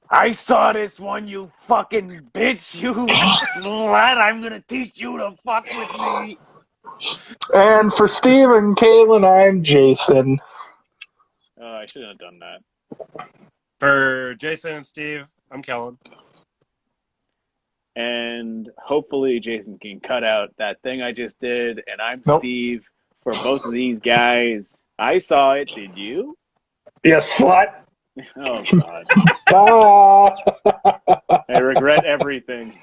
I saw this one, you fucking bitch, you slut. I'm gonna teach you to fuck with me. And for Steve and Kaylin, I'm Jason. Oh, I shouldn't have done that. For Jason and Steve, I'm Kellen. And hopefully Jason can cut out that thing I just did. And I'm Steve. For both of these guys, I saw it. Did you? You slut. Oh, God. I regret everything.